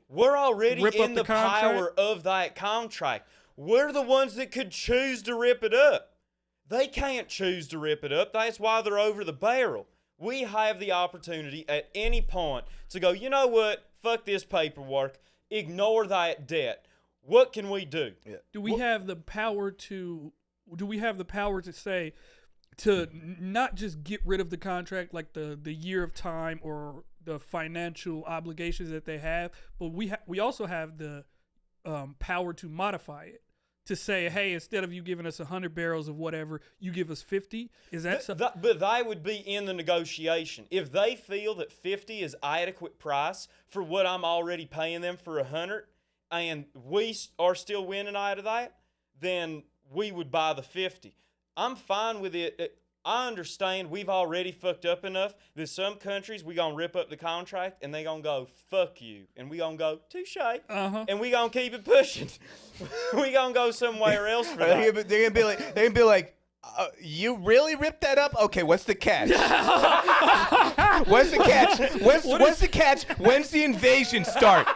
we're already Rip up in the the power of that contract. We're the ones that could choose to rip it up. They can't choose to rip it up. That's why they're over the barrel. We have the opportunity at any point to go, you know what? Fuck this paperwork. Ignore that debt. What can we do? Yeah. Do we have the power to? Do we have the power to say to not just get rid of the contract, like the year of time or the financial obligations that they have, but we also have the power to modify it. To say, hey, instead of you giving us 100 barrels of whatever, you give us 50? Is that something? But they would be in the negotiation. If they feel that 50 is adequate price for what I'm already paying them for 100, and we are still winning out of that, then we would buy the 50. I'm fine with it. I understand we've already fucked up enough that some countries we gonna rip up the contract and they gonna go fuck you, and we gonna go touche, and we gonna keep it pushing. We gonna go somewhere else for that. They're gonna be like, you really ripped that up? Okay, what's the catch? What's the catch? What's the catch? When's the invasion start?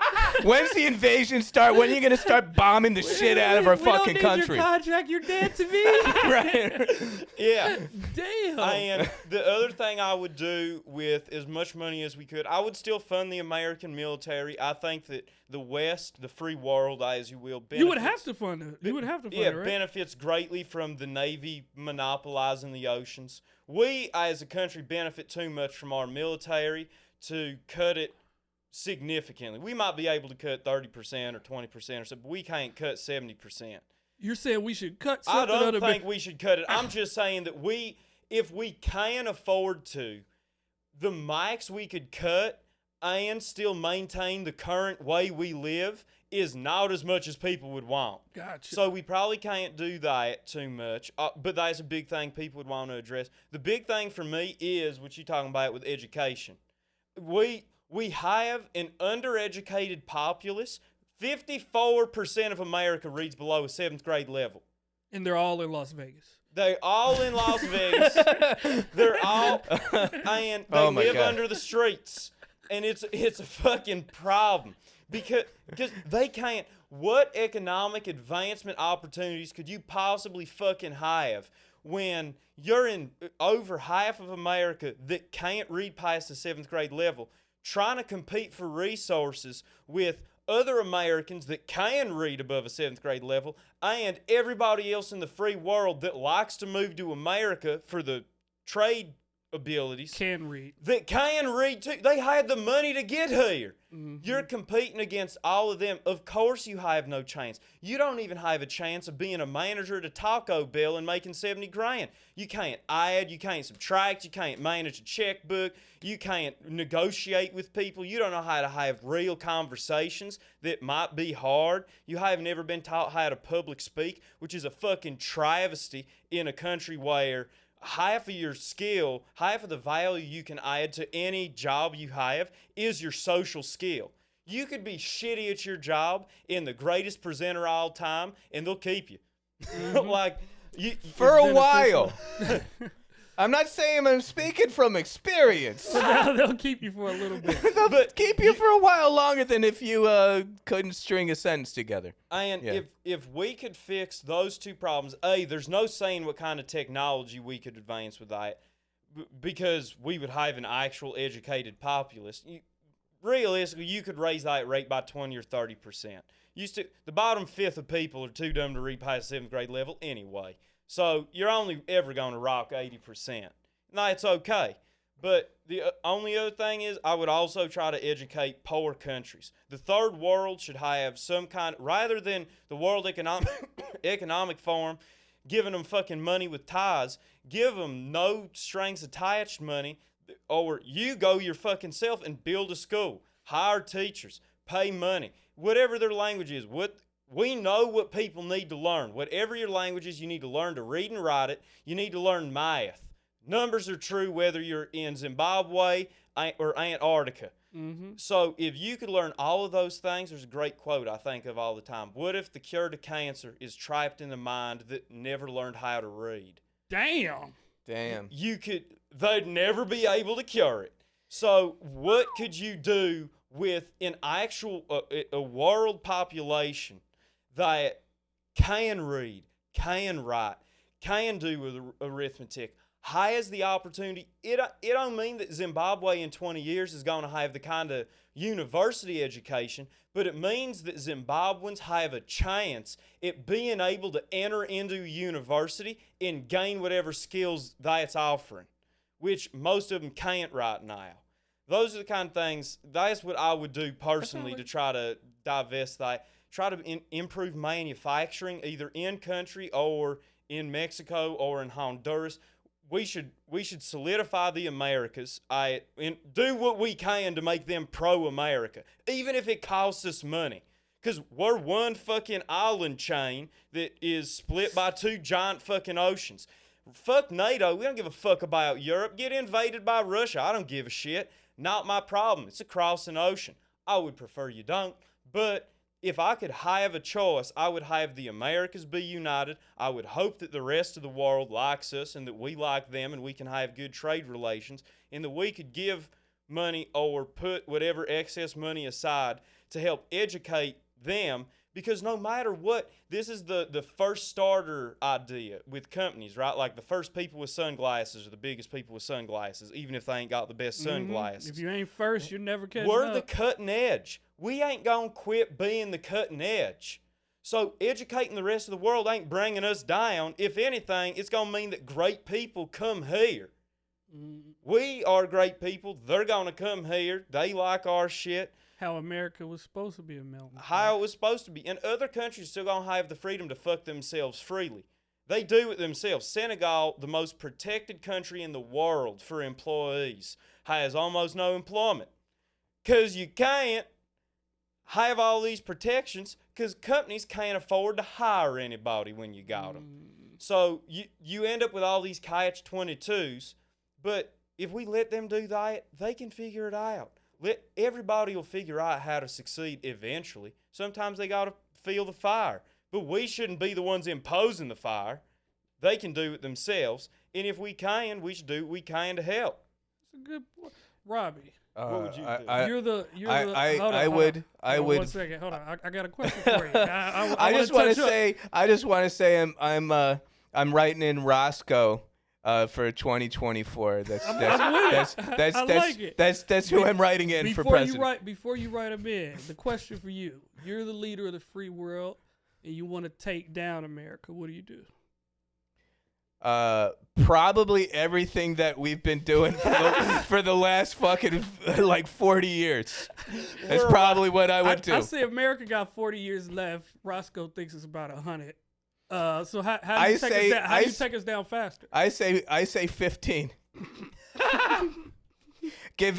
When's the invasion start? When are you gonna start bombing the shit out of our fucking country? Your contract, you're dead to me. Right. Yeah. Damn. And the other thing I would do with as much money as we could, I would still fund the American military. I think that the West, the free world, as you will, benefits. You would have to fund it. You would have to fund it, right? Benefits greatly from the Navy monopolizing the oceans. We, as a country, benefit too much from our military to cut it significantly. We might be able to cut 30% or 20% or something, but we can't cut 70%. You're saying we should cut I something don't think we should cut it. I'm just saying that if we can afford to, the max we could cut and still maintain the current way we live is not as much as people would want. Gotcha. So we probably can't do that too much, but that's a big thing people would want to address. The big thing for me is what you're talking about with education. We have an undereducated populace. 54% of America reads below a 7th grade level. And they're all in Las Vegas. They're all in Las Vegas. They're all, and they live under the streets. And it's a fucking problem because they can't. What economic advancement opportunities could you possibly fucking have when you're in over half of America that can't read past the 7th grade level, trying to compete for resources with other Americans that can read above a 7th grade level, and everybody else in the free world that likes to move to America for the trade abilities Can read. that can read too. They had the money to get here. Mm-hmm. You're competing against all of them. Of course you have no chance. You don't even have a chance of being a manager at a Taco Bell and making 70 grand. You can't add, you can't subtract, you can't manage a checkbook, you can't negotiate with people. You don't know how to have real conversations that might be hard. You haven't ever been taught how to public speak, which is a fucking travesty in a country where half of your skill, half of the value you can add to any job you have is your social skill. You could be shitty at your job and the greatest presenter of all time, and they'll keep you. Like, For a while. I'm not saying I'm speaking from experience. They'll keep you for a little bit. They'll keep you for a while longer than if you couldn't string a sentence together. And Yeah. if we could fix those two problems, there's no saying what kind of technology we could advance with that, because we would have an actual educated populace. Realistically, you could raise that rate by 20 or 30%. The bottom fifth of people are too dumb to read past 7th grade level anyway. So you're only ever going to rock 80%. Now, it's okay. But the only other thing is, I would also try to educate poor countries. The third world should have some kind, rather than the World Economic Forum giving them fucking money with ties, give them no strings attached money, or you go your fucking self and build a school, hire teachers, pay money, whatever their language is. We know what people need to learn. Whatever your language is, you need to learn to read and write it. You need to learn math. Numbers are true whether you're in Zimbabwe or Antarctica. Mm-hmm. So if you could learn all of those things, there's a great quote I think of all the time. What if the cure to cancer is trapped in the mind that never learned how to read? Damn. They'd never be able to cure it. So what could you do with an actual, a world population that can read, can write, can do with arithmetic, has the opportunity? It don't mean that Zimbabwe in 20 years is going to have the kind of university education, but it means that Zimbabweans have a chance at being able to enter into university and gain whatever skills that's offering, which most of them can't right now. Those are the kind of things, that's what I would do personally to try to divest that. Try to improve manufacturing either in country or in Mexico or in Honduras. We should solidify the Americas and do what we can to make them pro-America, even if it costs us money. Because we're one fucking island chain that is split by two giant fucking oceans. Fuck NATO. We don't give a fuck about Europe. Get invaded by Russia. I don't give a shit. Not my problem. It's across an ocean. I would prefer you don't. But if I could have a choice, I would have the Americas be united. I would hope that the rest of the world likes us and that we like them and we can have good trade relations and that we could give money or put whatever excess money aside to help educate them, because no matter what, this is the first starter idea with companies, right? Like the first people with sunglasses are the biggest people with sunglasses, even if they ain't got the best sunglasses. If you ain't first, you're never catching We're up. the cutting edge. We ain't gonna quit being the cutting edge. So educating the rest of the world ain't bringing us down. If anything, it's gonna mean that great people come here. We are great people. They're gonna come here. They like our shit. How America was supposed to be a melting pot. How it was supposed to be. And other countries still gonna have the freedom to fuck themselves freely. They do it themselves. Senegal, the most protected country in the world for employees, has almost no employment. Because you can't have all these protections because companies can't afford to hire anybody when you got them. So you end up with all these catch-22s, but if we let them do that, they can figure it out. Everybody will figure out how to succeed eventually. Sometimes they got to feel the fire, but we shouldn't be the ones imposing the fire. They can do it themselves, and if we can, we should do what we can to help. That's a good point. Robbie. What would you do? I would. One second, hold on. I got a question for you. I just want to say I'm writing in Roscoe for 2024. That's who I'm writing in for president. Before you write him in, the question for you: you're the leader of the free world, and you want to take down America. What do you do? Probably everything that we've been doing for the last fucking like 40 years. That's probably what I would do. I say America got 40 years left. Roscoe thinks it's about 100. So how do you take us down faster? I say 15. Give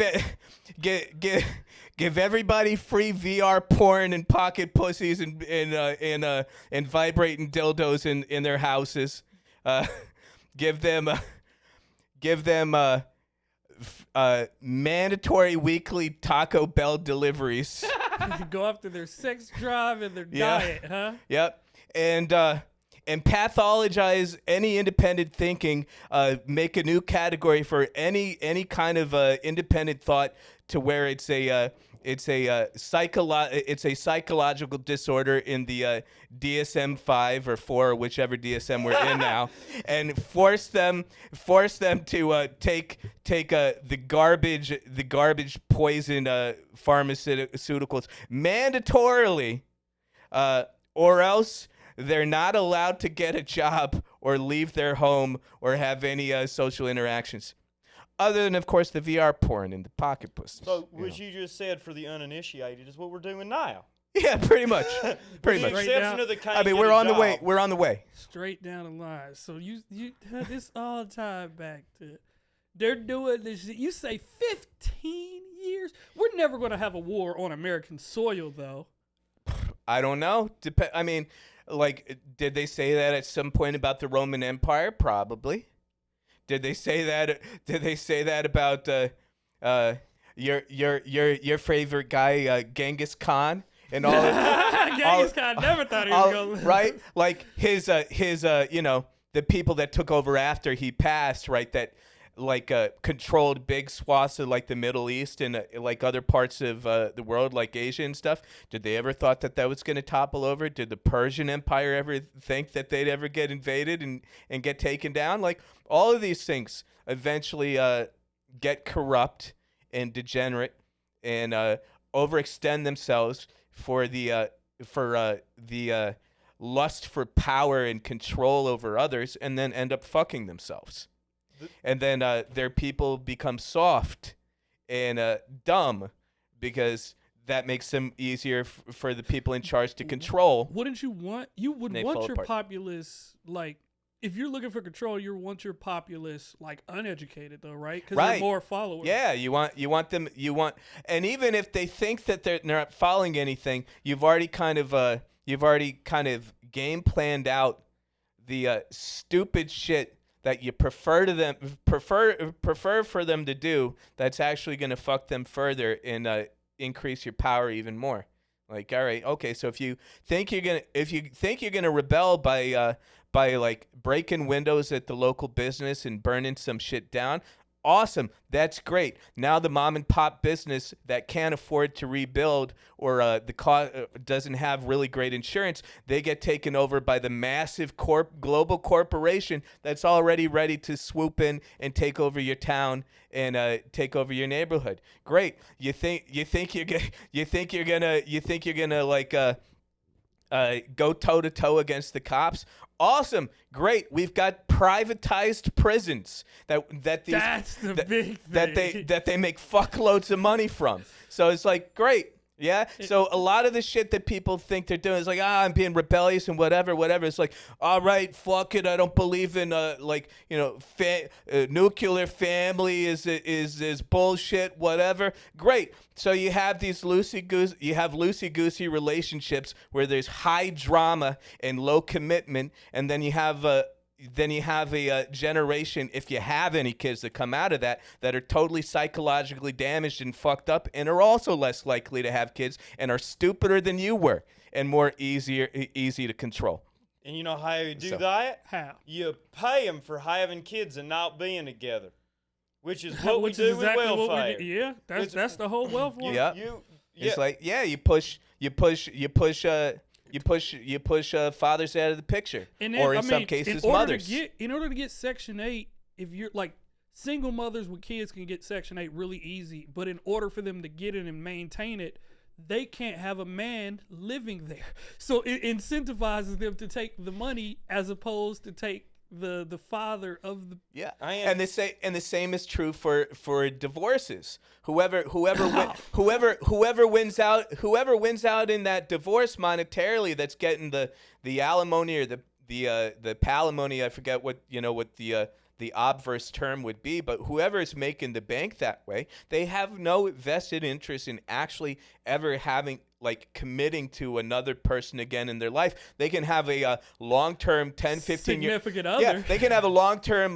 everybody free VR porn and pocket pussies and vibrating dildos in their houses. Give them mandatory weekly Taco Bell deliveries. Go after their sex drive and their diet, huh? Yep. And pathologize any independent thinking. Make a new category for any kind of independent thought, to where it's a psychological disorder in the DSM-5 or 4, or whichever DSM we're in now, and force them to take the garbage poison pharmaceuticals mandatorily, or else they're not allowed to get a job or leave their home or have any social interactions. Other than, of course, the VR porn and the pocket pussies. So, what you just said for the uninitiated is what we're doing now. Yeah, pretty much. Pretty much. Exception of the I mean, we're on the way. We're on the way. Straight down the line. So you had this all time back to, they're doing this. You say 15 years? We're never going to have a war on American soil, though. I don't know. I mean, like, did they say that at some point about the Roman Empire? Probably. Did they say that? Did they say that about your favorite guy, Genghis Khan, and all? Genghis Khan never thought he was going to right, like his the people that took over after he passed, right? That controlled big swaths of like the Middle East and like other parts of the world, like Asia and stuff. Did they ever thought that was going to topple over? Did the Persian Empire ever think that they'd ever get invaded and get taken down? Like, all of these things eventually get corrupt and degenerate and overextend themselves for the lust for power and control over others, and then end up fucking themselves. And then their people become soft and dumb, because that makes them easier for the people in charge to control. Wouldn't you want? You would want your populace, like, if you're looking for control, you want your populace like uneducated, though, right? Because they're more followers. Yeah, you want them. And even if they think that they're not following anything, you've already kind of game planned out the stupid shit that you prefer for them to do, that's actually going to fuck them further and increase your power even more. Like, all right, okay, so if you think you're gonna rebel by like breaking windows at the local business and burning some shit down, awesome, that's great. Now the mom and pop business that can't afford to rebuild, or doesn't have really great insurance, they get taken over by the massive global corporation that's already ready to swoop in and take over your town and take over your neighborhood. Great. You think you're gonna like go toe to toe against the cops? Awesome, great. We've got privatized prisons that they make fuckloads of money from. So it's like, great. Yeah. So a lot of the shit that people think they're doing is like, I'm being rebellious and whatever. It's like, all right, fuck it. I don't believe in nuclear family is bullshit. Whatever. Great. So you have these loosey-goosey relationships where there's high drama and low commitment, and then you have a generation, if you have any kids that come out of that are totally psychologically damaged and fucked up, and are also less likely to have kids and are stupider than you were and more easy to control. And you know how you do that? How? You pay them for having kids and not being together, which is what we do exactly with welfare. Yeah, that's the whole welfare. Yeah. It's like, you push fathers out of the picture, and then, or in some cases, mothers. In order to get Section 8, if you're like single mothers with kids can get Section 8 really easy, but in order for them to get it and maintain it, they can't have a man living there. So it incentivizes them to take the money as opposed to take the father of the. Yeah, I and the same is true for divorces. Whoever wins out in that divorce monetarily, that's getting the alimony or the palimony. I forget what the obverse term would be, but whoever is making the bank that way, they have no vested interest in actually ever having, like, committing to another person again in their life. They can have a long-term 10, 15 year significant other. Yeah, they can have a long-term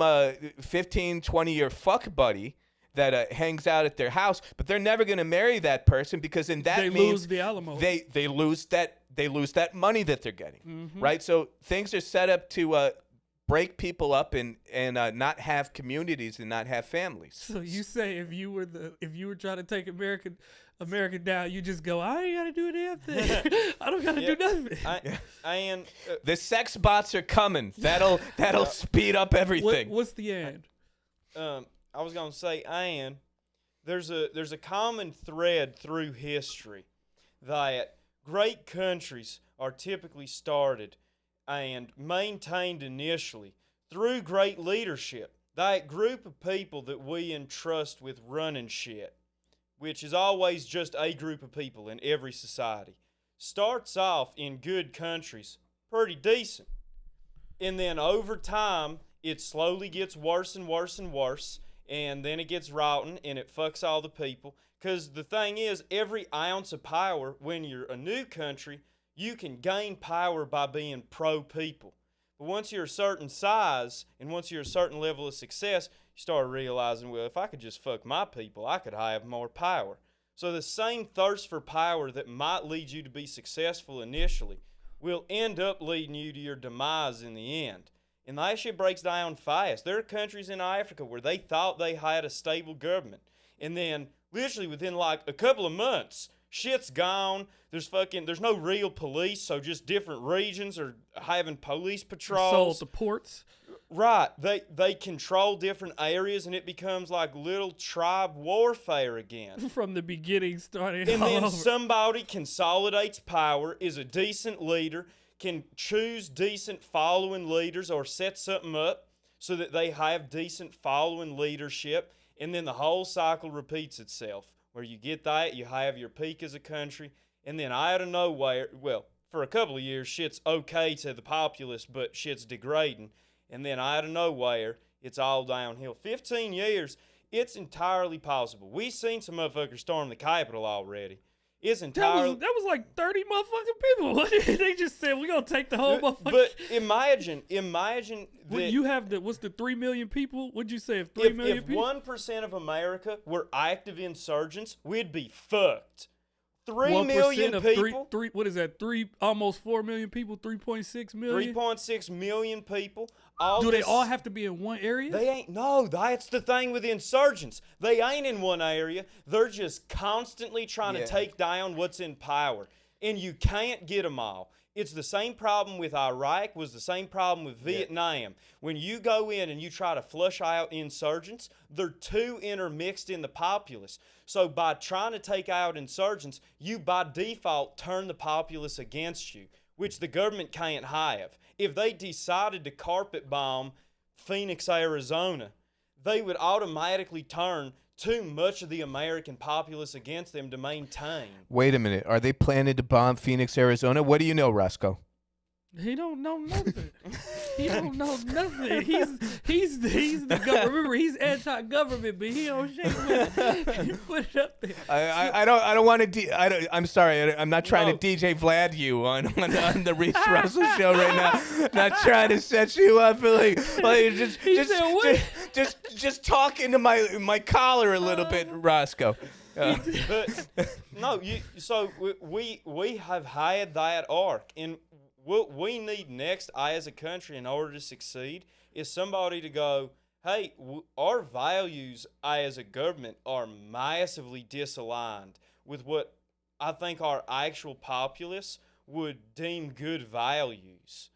15, 20-year fuck buddy that hangs out at their house, but they're never going to marry that person, because in that They means lose the alimony. they lose that money that they're getting, right? So things are set up to break people up and not have communities and not have families. So you say if you were trying to take America down, you just go, I ain't gotta do a damn thing. I don't gotta do nothing. The sex bots are coming. That'll speed up everything. What's the end? I was gonna say, and there's a common thread through history that great countries are typically started and maintained initially through great leadership. That group of people that we entrust with running shit, which is always just a group of people in every society, starts off in good countries pretty decent. And then over time, it slowly gets worse and worse and worse, and then it gets rotten and it fucks all the people. Because the thing is, every ounce of power, when you're a new country, you can gain power by being pro-people. But once you're a certain size and once you're a certain level of success, you start realizing, well, if I could just fuck my people, I could have more power. So the same thirst for power that might lead you to be successful initially will end up leading you to your demise in the end. And that shit breaks down fast. There are countries in Africa where they thought they had a stable government, and then literally within like a couple of months, shit's gone. There's no real police, so just different regions are having police patrols. Sold the ports. Right. They control different areas, and it becomes like little tribe warfare again. From the beginning, starting And all then over. somebody consolidates power, is a decent leader, can choose decent following leaders or set something up so that they have decent following leadership, and then the whole cycle repeats itself. Where you get that, you have your peak as a country, and then out of nowhere, well, for a couple of years, shit's okay to the populace, but shit's degrading. And then out of nowhere, it's all downhill. 15 years, it's entirely possible. We've seen some motherfuckers storm the Capitol already. It's entirely... That was like 30 motherfucking people. They just said, we're going to take the whole motherfucking... But imagine Well, that... you have what's the 3 million people? What'd you say, if 3 million If people? 1% of America were active insurgents, we'd be fucked. 3 1% million of people... what is that, almost 4 million people, 3.6 million? 3.6 million people. Do they all have to be in one area? They ain't. No, that's the thing with insurgents. They ain't in one area. They're just constantly trying to take down what's in power. And you can't get them all. It's the same problem with Iraq, was the same problem with Vietnam. When you go in and you try to flush out insurgents, they're too intermixed in the populace. So by trying to take out insurgents, you by default turn the populace against you, which the government can't have. If they decided to carpet bomb Phoenix, Arizona, they would automatically turn too much of the American populace against them to maintain. Wait a minute. Are they planning to bomb Phoenix, Arizona? What do you know, Roscoe? He don't know nothing. He don't know nothing. He's the government. Remember, he's anti-government, but he don't shake it. Put it up there. I don't want to. I'm sorry. I'm not trying to DJ Vlad you on the Reese Russell Show right now. Not trying to set you up for like just talk into my collar a little bit, Roscoe. But no, so we have had that arc, and what we need next, as a country, in order to succeed, is somebody to go, hey, our values as a government are massively disaligned with what I think our actual populace would deem good values.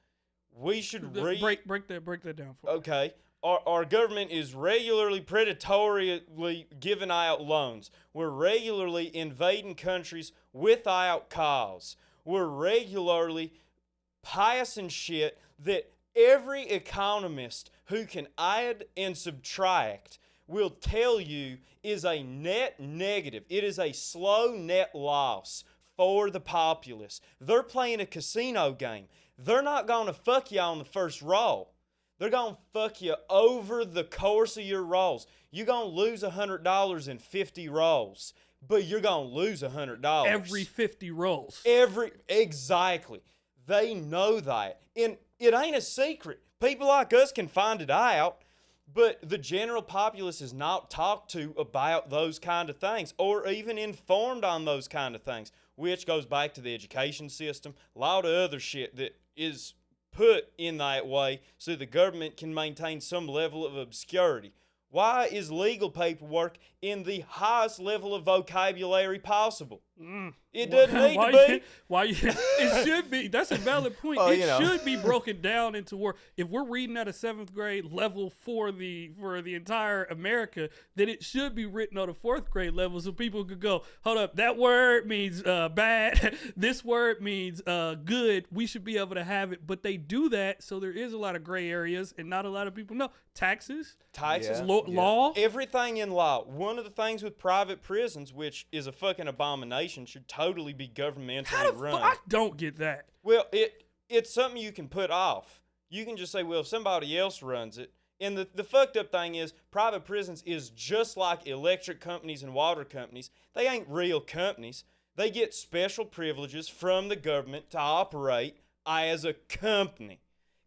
We should break that down for me. Okay. Our government is regularly predatorily giving out loans. We're regularly invading countries without cause. We're regularly passing shit that Every economist who can add and subtract will tell you is a net negative. It is a slow net loss for the populace. They're playing a casino game. They're not going to fuck you on the first roll. They're going to fuck you over the course of your rolls. You're going to lose $100 in 50 rolls, but you're going to lose $100. Every 50 rolls. Exactly. They know that. And it ain't a secret. People like us can find it out, but the general populace is not talked to about those kind of things or even informed on those kind of things, which goes back to the education system, a lot of other shit that is put in that way so the government can maintain some level of obscurity. Why is legal paperwork in the highest level of vocabulary possible? It doesn't need to be. It should be. That's a valid point. Well, it should be broken down into where if we're reading at a 7th grade level for the entire America, then it should be written on a 4th grade level so people could go, hold up, that word means bad. This word means good. We should be able to have it. But they do that, so there is a lot of gray areas and not a lot of people know. Taxes, law. Everything in law. One of the things with private prisons, which is a fucking abomination, should totally be governmentally run. I don't get that. Well, it's something you can put off. You can just say, well, if somebody else runs it. And the fucked up thing is, private prisons is just like electric companies and water companies. They ain't real companies. They get special privileges from the government to operate as a company.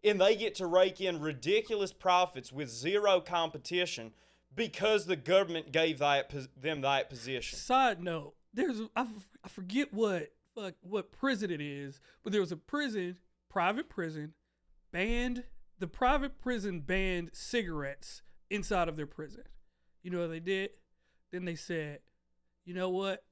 And they get to rake in ridiculous profits with zero competition because the government gave them that position. Side note, I forget what prison it is, but there was a private prison, the private prison banned cigarettes inside of their prison. You know what they did? Then they said, you know what?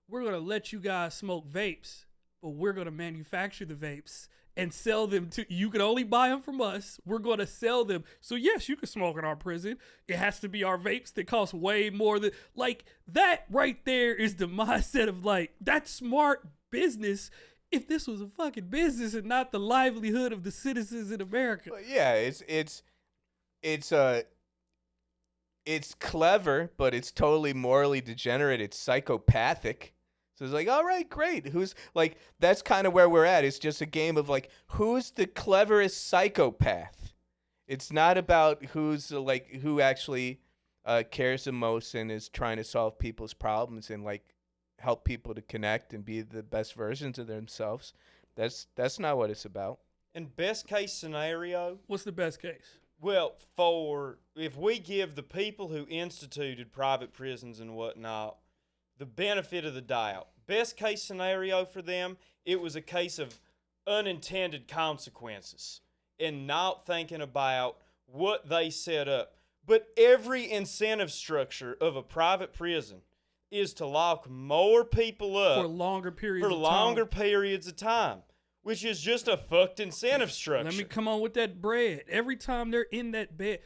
We're going to let you guys smoke vapes, but we're going to manufacture the vapes and sell them to you. Can only buy them from us. We're going to sell them. So yes, you can smoke in our prison. It has to be our vapes that cost way more than like that right there is the mindset of like, that's smart business if this was a fucking business and not the livelihood of the citizens in America. Well, yeah, it's clever, but it's totally morally degenerate. It's psychopathic. So it's like, all right, great. Who's like, that's kind of where we're at. It's just a game of like, who's the cleverest psychopath? It's not about who actually cares the most and is trying to solve people's problems and like help people to connect and be the best versions of themselves. That's not what it's about. And best case scenario. What's the best case? Well, if we give the people who instituted private prisons and whatnot the benefit of the doubt. Best case scenario for them, it was a case of unintended consequences and not thinking about what they set up. But every incentive structure of a private prison is to lock more people up for longer periods of time, which is just a fucked incentive structure. Let me come on with that bread. Every time they're in that bed,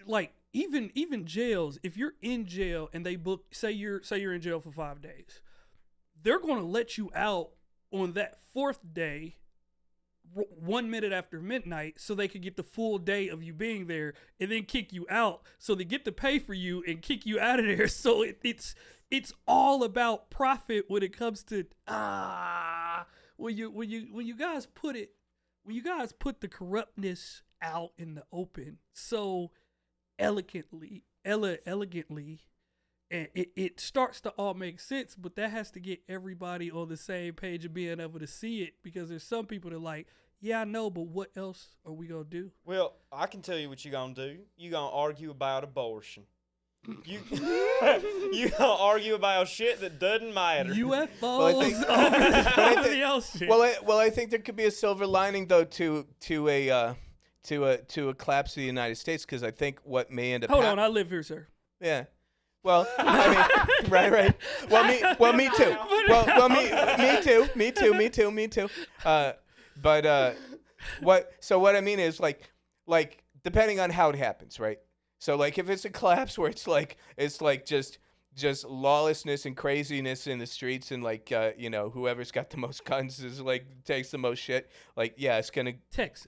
like even jails, if you're in jail and they book, say you're in jail for 5 days, they're going to let you out on that 4th day, 1 minute after midnight, so they could get the full day of you being there and then kick you out. So they get to pay for you and kick you out of there. So it's all about profit when it comes to when you guys put the corruptness out in the open so elegantly, and it starts to all make sense, but that has to get everybody on the same page of being able to see it, because there's some people that like, yeah, I know, but what else are we gonna do? Well, I can tell you what you're gonna do. You're gonna argue about abortion. You gonna argue about shit that doesn't matter. UFOs over the ocean. Well, I think there could be a silver lining though to a collapse of the United States, because I think what may end up. Hold on, I live here, sir. Yeah. Well, I mean, right. Well, me too. Me too. But what I mean is like depending on how it happens, right? So like if it's a collapse where it's like just lawlessness and craziness in the streets and like whoever's got the most guns is like takes the most shit. Like yeah, it's gonna Texas.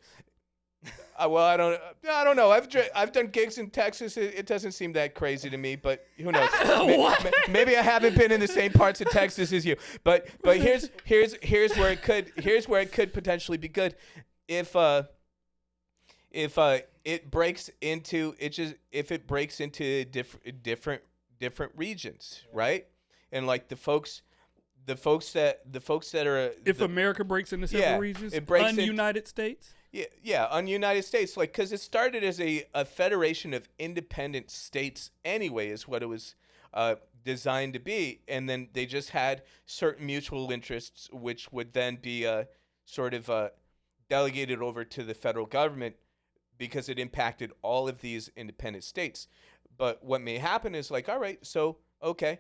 Well, I don't know. I've done gigs in Texas. It doesn't seem that crazy to me, but who knows? What? Maybe I haven't been in the same parts of Texas as you. But here's where it could potentially be good, if it breaks into different regions, right? And like the folks that are If America breaks into several regions, it breaks United States. Yeah, on United States, like, because it started as a federation of independent states anyway, is what it was designed to be, and then they just had certain mutual interests, which would then be sort of delegated over to the federal government because it impacted all of these independent states. But what may happen is like, all right, so okay,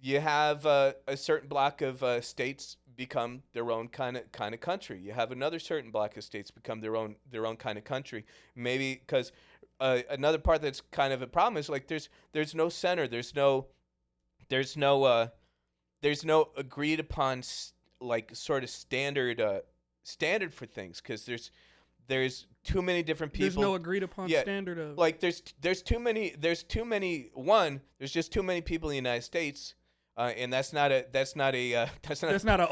you have a certain block of states become their own kind of country. You have another certain block of states become their own kind of country. Maybe because another part that's kind of a problem is like there's no center. There's no agreed upon like sort of standard for things, because there's too many different people. There's no agreed upon standard of, like there's just too many people in the United States. And that's not an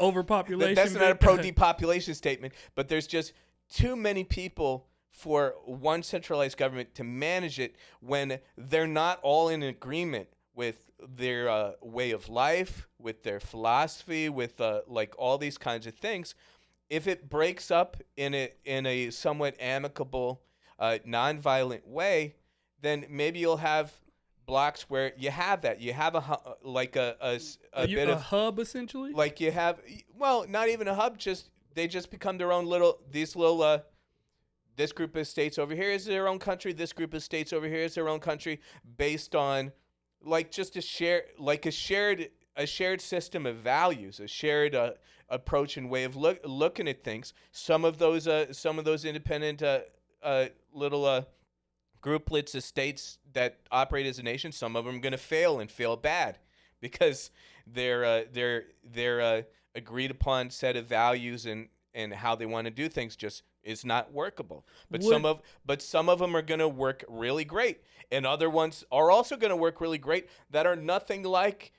overpopulation. That's not a pro depopulation statement. But there's just too many people for one centralized government to manage it when they're not all in agreement with their way of life, with their philosophy, with like all these kinds of things. If it breaks up in a somewhat amicable, nonviolent way, then maybe you'll have blocks where you have that. You have a bit of hub, essentially. Like you have, well, not even a hub. They just become their own little. This group of states over here is their own country. This group of states over here is their own country, based on like just a shared system of values, a shared approach and way of looking at things. Some of those independent little grouplets of states that operate as a nation, some of them are going to fail and fail bad because their agreed upon set of values and how they want to do things just is not workable. But some of them are going to work really great, and other ones are also going to work really great that are nothing like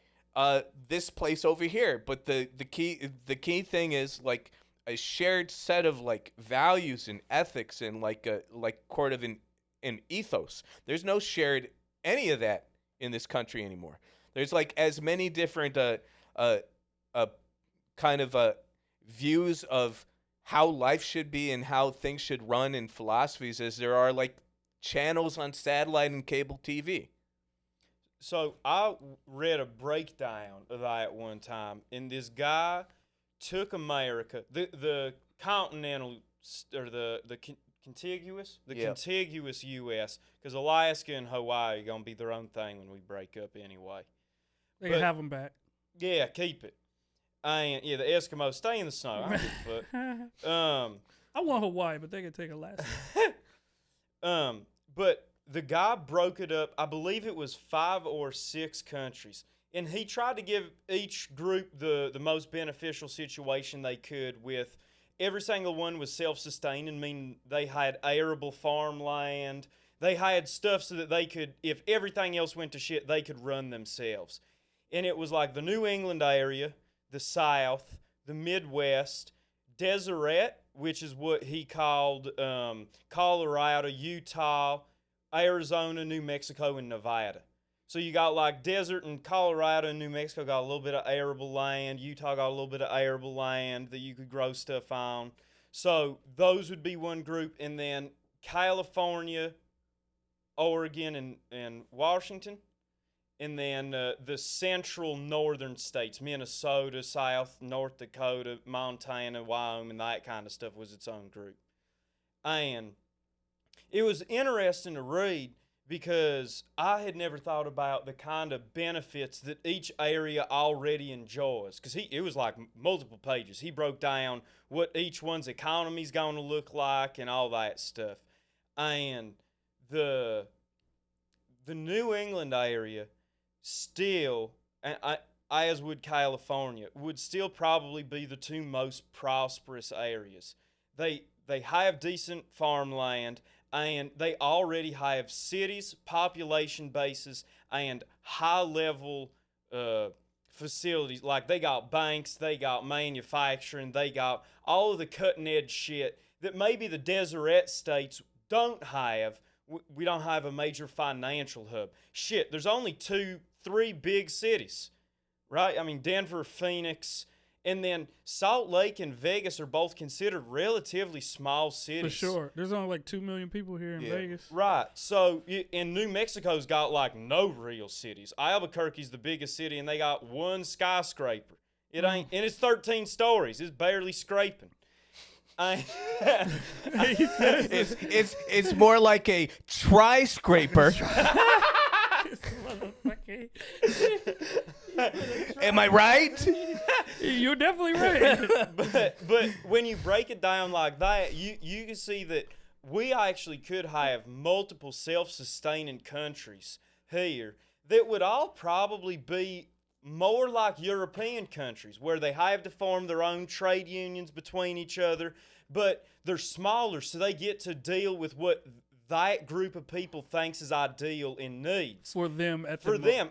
this place over here. But the key thing is like a shared set of like values and ethics and like sort of an ethos. There's no shared any of that in this country anymore. There's like as many different kind of views of how life should be and how things should run in philosophies as there are like channels on satellite and cable TV. So I read a breakdown of that one time, and this guy took America, the continental or the contiguous U.S., because Alaska and Hawaii are going to be their own thing when we break up anyway. They can have them back. Yeah, keep it. And yeah, the Eskimos stay in the snow. I don't give a fuck. I want Hawaii, but they can take Alaska. But the guy broke it up. I believe it was 5 or 6 countries, and he tried to give each group the most beneficial situation they could with. Every single one was self-sustaining, meaning they had arable farmland. They had stuff so that they could, if everything else went to shit, they could run themselves. And it was like the New England area, the South, the Midwest, Deseret, which is what he called Colorado, Utah, Arizona, New Mexico, and Nevada. So you got like desert in Colorado and New Mexico got a little bit of arable land. Utah got a little bit of arable land that you could grow stuff on. So those would be one group. And then California, Oregon, and Washington. And then the central northern states, Minnesota, South, North Dakota, Montana, Wyoming, that kind of stuff was its own group. And it was interesting to read because I had never thought about the kind of benefits that each area already enjoys. Because it was like multiple pages. He broke down what each one's economy's going to look like and all that stuff. And the New England area still, and as would California, would still probably be the two most prosperous areas. they have decent farmland, and they already have cities, population bases, and high level facilities. Like they got banks, they got manufacturing, they got all of the cutting edge shit that maybe the deseret states don't have. We don't have a major financial hub. Shit, there's only 3 big cities, right? I mean, Denver, Phoenix, and then Salt Lake and Vegas are both considered relatively small cities. For sure. There's only like 2 million people here in Vegas. Right. So, and New Mexico's got like no real cities. Albuquerque's the biggest city, and they got 1 skyscraper. It ain't, and it's 13 stories. It's barely scraping. It's more like a tri-scraper. Am I right? You're definitely right. but when you break it down like that, you can see that we actually could have multiple self-sustaining countries here that would all probably be more like European countries, where they have to form their own trade unions between each other, but they're smaller, so they get to deal with what that group of people thinks is ideal and needs. For them.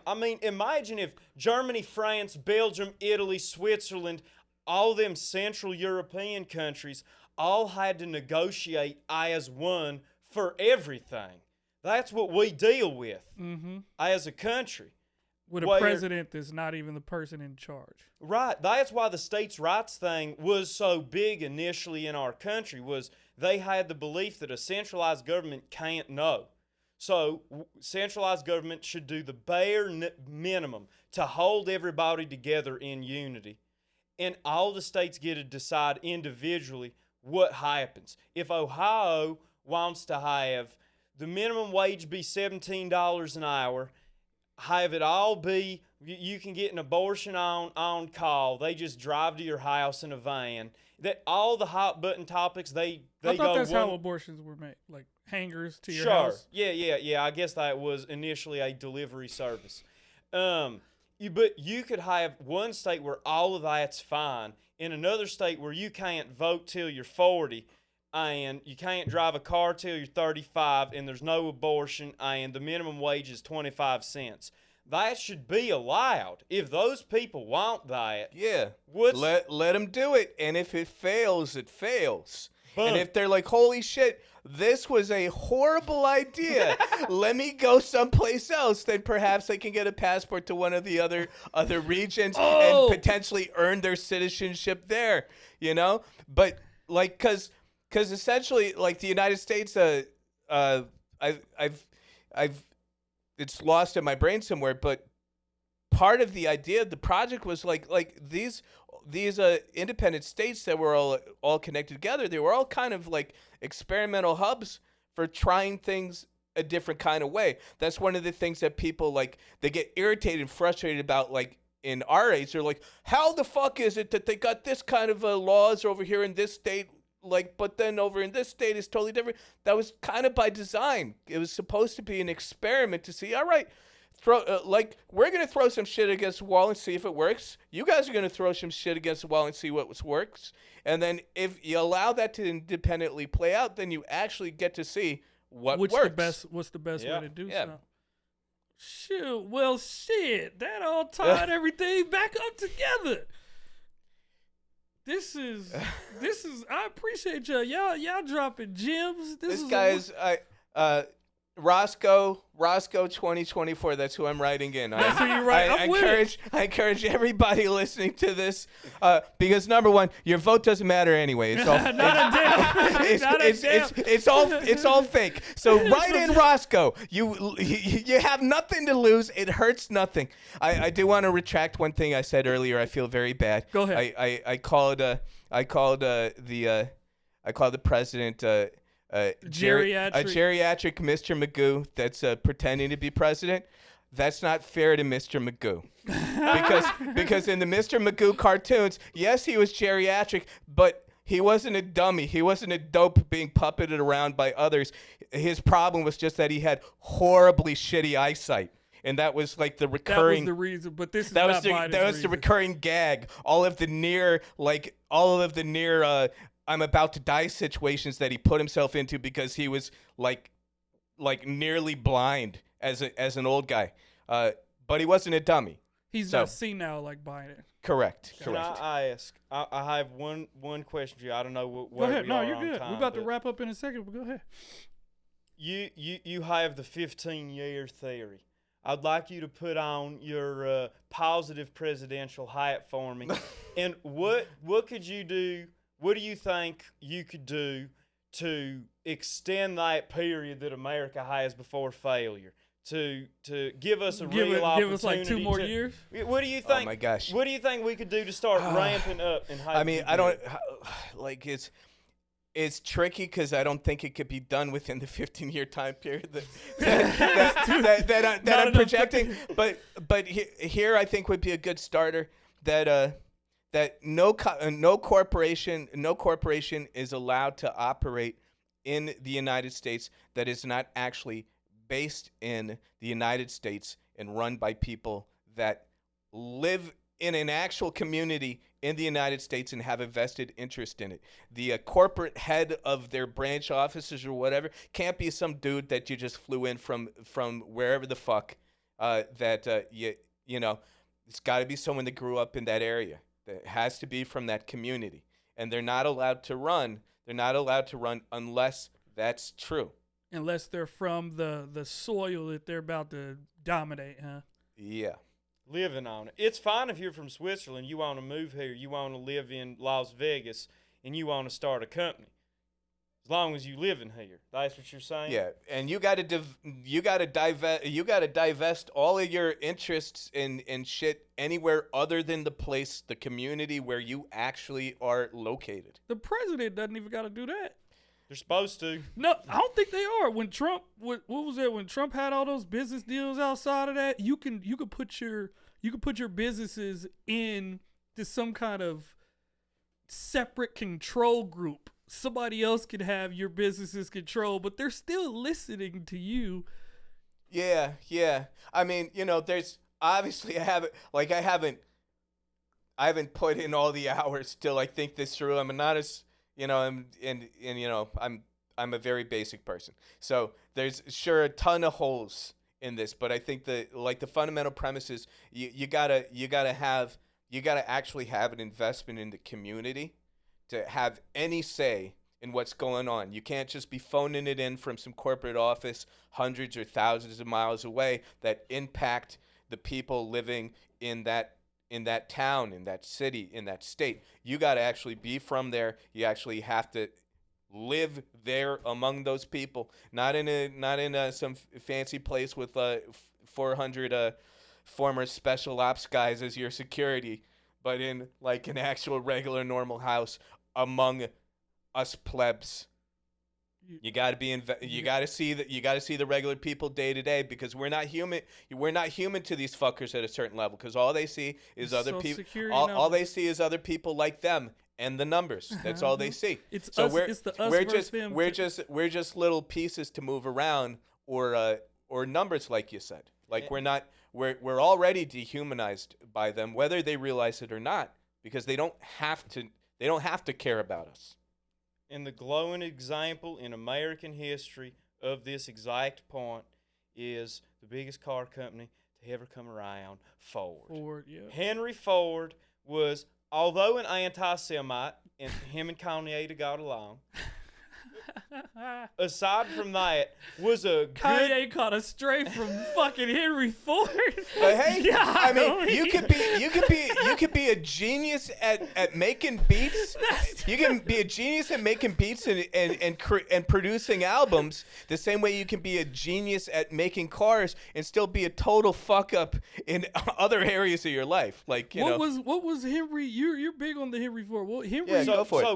I mean, imagine if Germany, France, Belgium, Italy, Switzerland, all them Central European countries all had to negotiate as one for everything. That's what we deal with as a country. With a president that's not even the person in charge. Right. That's why the states' rights thing was so big initially in our country, was they had the belief that a centralized government can't know. So centralized government should do the bare minimum to hold everybody together in unity. And all the states get to decide individually what happens. If Ohio wants to have the minimum wage be $17 an hour, have it all be, you can get an abortion on call. They just drive to your house in a van. That all the hot button topics, they I go. thought that's how abortions were made, like hangers to your house. Yeah. I guess that was initially a delivery service. But you could have one state where all of that's fine, in another state where you can't vote till you're 40, and you can't drive a car till you're 35, and there's no abortion, and the minimum wage is 25 cents. That should be allowed. If those people want that, let them do it. And if it fails, it fails. Boom. And if they're like, holy shit, this was a horrible idea, let me go someplace else, then perhaps they can get a passport to one of the other regions and potentially earn their citizenship there, you know? But like, because essentially, like, the United States, it's lost in my brain somewhere, but part of the idea of the project was like these independent states that were all connected together. They were all kind of like experimental hubs for trying things a different kind of way. That's one of the things that people, like, they get irritated and frustrated about, like, in our age. They're like, how the fuck is it that they got this kind of laws over here in this state, like, but then over in this state is totally different? That was kind of by design. It was supposed to be an experiment to see, all right, we're going to throw some shit against the wall and see if it works. You guys are going to throw some shit against the wall and see what works. And then if you allow that to independently play out, then you actually get to see what works. What's the best way to do so? Shoot, well, shit, that all tied everything back up together. This is. I appreciate y'all dropping gems. This guy's Roscoe 2024. That's who I'm writing in. That's who you write. I encourage everybody listening to this, because number one, your vote doesn't matter anyway. It's all it's all fake. So write in Roscoe. You have nothing to lose. It hurts nothing. I do want to retract one thing I said earlier. I feel very bad. Go ahead. I called the president geriatric Mr. Magoo that's pretending to be president. That's not fair to Mr. Magoo. because in the Mr. Magoo cartoons, yes, he was geriatric, but he wasn't a dummy. He wasn't a dope being puppeted around by others. His problem was just that he had horribly shitty eyesight. And that was like the recurring. That was the reason, but this is that was the recurring gag. All of the near I'm about to die situations that he put himself into because he was like nearly blind as an old guy. But he wasn't a dummy. He's not senile like Biden. Correct. Can I ask? I have one question for you. I don't know what. Go ahead. No, you're on good. time, We're about to wrap up in a second, but go ahead. You have the 15-year theory. I'd like you to put on your positive presidential hat for me. And what could you do? What do you think you could do to extend that period that America has before failure? To give us a real opportunity. Give us like 2 more years. What do you think? Oh my gosh. What do you think we could do to start ramping up? I mean, I don't like it's tricky because I don't think it could be done within the 15-year time period that I'm projecting. But here I think would be a good starter that no corporation is allowed to operate in the United States that is not actually based in the United States and run by people that live in an actual community in the United States and have a vested interest in it. The corporate head of their branch offices or whatever can't be some dude that you just flew in from wherever the fuck you know, it's got to be someone that grew up in that area. That has to be from that community. And they're not allowed to run. They're not allowed to run unless that's true. Unless they're from the soil that they're about to dominate, huh? Yeah. Living on it. It's fine if you're from Switzerland, you want to move here, you want to live in Las Vegas, and you want to start a company. As long as you live in here. That's what you're saying? Yeah, and you got to divest all of your interests in shit anywhere other than the community where you actually are located. The president doesn't even got to do that. They're supposed to. No, I don't think they are. When Trump, what was that? When Trump had all those business deals outside of that, you could put your businesses in to some kind of separate control group. Somebody else could have your business's control, but they're still listening to you. Yeah. I mean, you know, there's obviously I haven't put in all the hours to like think this through. I'm not as you know, and you know, I'm a very basic person. So there's sure a ton of holes in this, but I think the fundamental premise is you gotta actually have an investment in the community to have any say in what's going on. You can't just be phoning it in from some corporate office hundreds or thousands of miles away that impact the people living in that town, in that city, in that state. You got to actually be from there. You actually have to live there among those people, not in some fancy place with 400 former special ops guys as your security, but in like an actual regular normal house among us plebs. You got to be you got to see the regular people day to day, because we're not human to these fuckers at a certain level, because all they see is other people. All they see is other people like them and the numbers. That's all they see. It's so us, it's the us versus them. We're just little pieces to move around, or numbers, like you said. Like we're already dehumanized by them, whether they realize it or not, because they don't have to care about us. And the glowing example in American history of this exact point is the biggest car company to ever come around, Ford. Yeah. Henry Ford was, although an anti-Semite, and him and Kanye got along, aside from that, was a Kanye caught a stray from fucking Henry Ford. But hey, I mean, you could be a genius at making beats. You can be a genius at making beats and producing albums, the same way you can be a genius at making cars and still be a total fuck up in other areas of your life. Like, what was Henry? You're big on the Henry Ford. Well, Henry. Yeah, go for it. So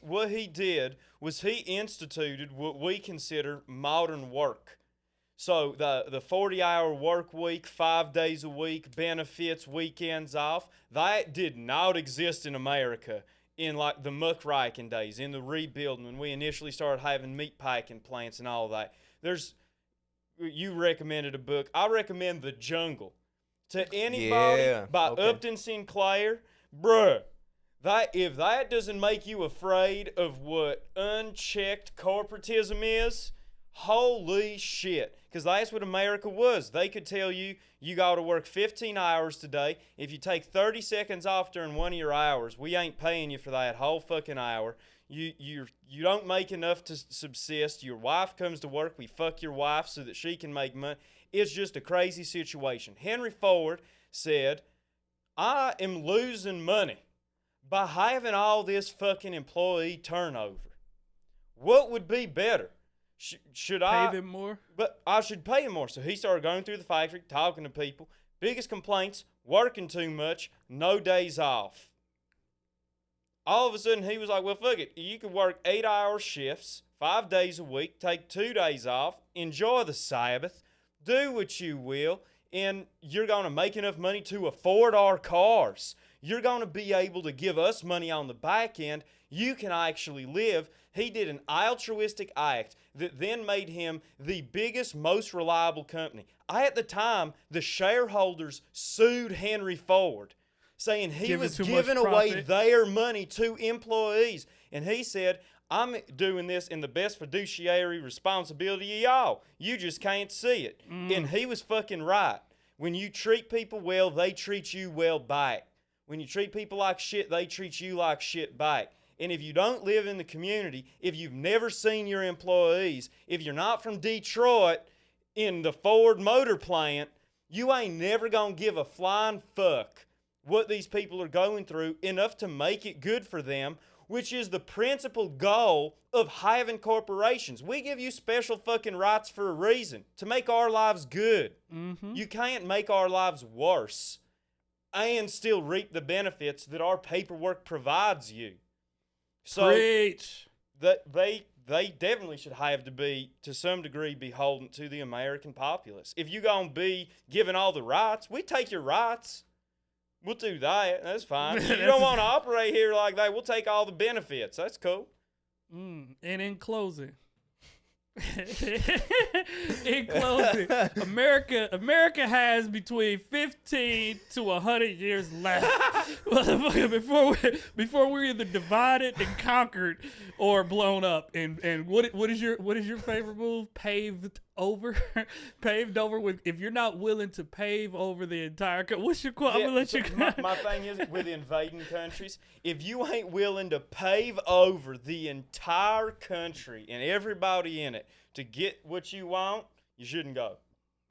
what he did was he instituted what we consider modern work. So the 40-hour work week, 5 days a week, benefits, weekends off, that did not exist in America in like the muckraking days, in the rebuilding, when we initially started having meat packing plants and all that. You recommended a book. I recommend The Jungle to anybody by Upton Sinclair. Bruh, If that doesn't make you afraid of what unchecked corporatism is, holy shit. Because that's what America was. They could tell you, you got to work 15 hours today. If you take 30 seconds off during one of your hours, we ain't paying you for that whole fucking hour. You don't make enough to subsist. Your wife comes to work. We fuck your wife so that she can make money. It's just a crazy situation. Henry Ford said, I am losing money by having all this fucking employee turnover. What would be better? Should I pay them more? But I should pay him more. So he started going through the factory, talking to people. Biggest complaints, working too much, no days off. All of a sudden, he was like, well, fuck it. You can work 8-hour shifts, 5 days a week, take 2 days off, enjoy the Sabbath, do what you will, and you're going to make enough money to afford our cars. You're going to be able to give us money on the back end. You can actually live. He did an altruistic act that then made him the biggest, most reliable company. At the time, the shareholders sued Henry Ford, saying he was giving away their money to employees. And he said, I'm doing this in the best fiduciary responsibility of y'all. You just can't see it. And he was fucking right. When you treat people well, they treat you well back. When you treat people like shit, they treat you like shit back. And if you don't live in the community, if you've never seen your employees, if you're not from Detroit in the Ford Motor Plant, you ain't never gonna give a flying fuck what these people are going through enough to make it good for them, which is the principal goal of having corporations. We give you special fucking rights for a reason, to make our lives good. You can't make our lives worse and still reap the benefits that our paperwork provides you. So Preach. They definitely should have to be, to some degree, beholden to the American populace. If you're going to be given all the rights, we take your rights. We'll do that. That's fine. If you don't want to operate here like that, we'll take all the benefits. That's cool. And in closing, America has between 15 to 100 years left before we're either divided and conquered or blown up. And what is your favorite move? Paved over, paved over with. If you're not willing to pave over the entire, what's your quote? I'm gonna let you. My thing is with invading countries, if you ain't willing to pave over the entire country and everybody in it to get what you want, you shouldn't go.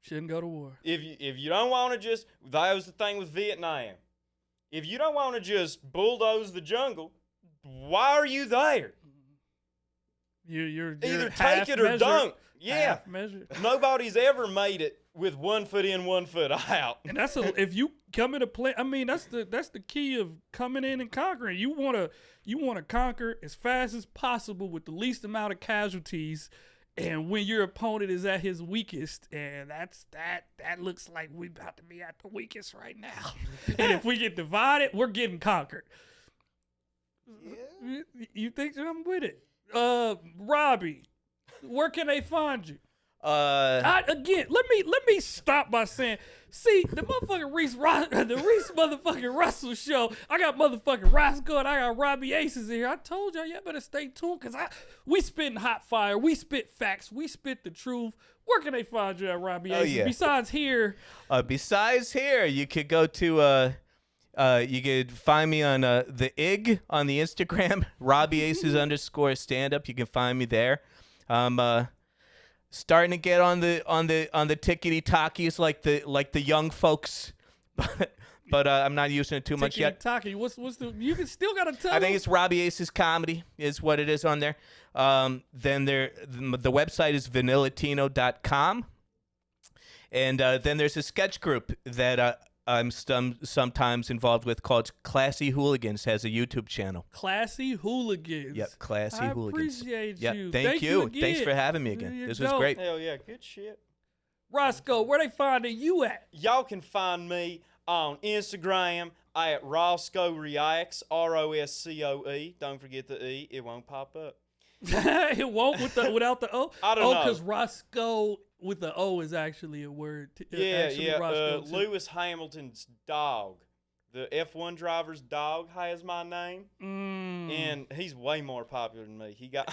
Shouldn't go to war. If you don't want to just, that was the thing with Vietnam. If you don't want to just bulldoze the jungle, why are you there? You're either take it or don't. Yeah. Nobody's ever made it with 1 foot in, 1 foot out. And if you come into play, I mean, that's the key of coming in and conquering. You wanna conquer as fast as possible with the least amount of casualties. And when your opponent is at his weakest, and that looks like we about to be at the weakest right now. And if we get divided, we're getting conquered. Yeah. You think I'm with it? Robby, where can they find you? Again, let me stop by saying, see, the motherfucking Reese motherfucking Russell Show. I got motherfucking Roscoe and I got Robby Aces in here. I told y'all better stay tuned because we spitting hot fire, we spit facts, we spit the truth. Where can they find you at Robby Aces? Yeah. Besides here, you could go to you could find me on the IG on the Instagram, Robby Aces _stand-up. You can find me there. Starting to get on the tickety talkies like the young folks, but I'm not using it too much yet. Tickety-tacky. What's the? You can still gotta tell. I think it's Robby Aces Comedy is what it is on there. Then the website is vanilatino.com, and then there's a sketch group that I'm sometimes involved with called Classy Hooligans. Has a YouTube channel. Classy Hooligans. Yep, Classy Hooligans. I appreciate yep, you. Thank you. Again. Thanks for having me again. This was great. Hell yeah, good shit. Roscoe, where they finding you at? Y'all can find me on Instagram at Roscoe Reacts, ROSCOE. Don't forget the E. It won't pop up. It won't without the O? I don't know. because Roscoe with the O is actually a word. Yeah. Roscoe Lewis Hamilton's dog, the F1 driver's dog has my name, and he's way more popular than me. He got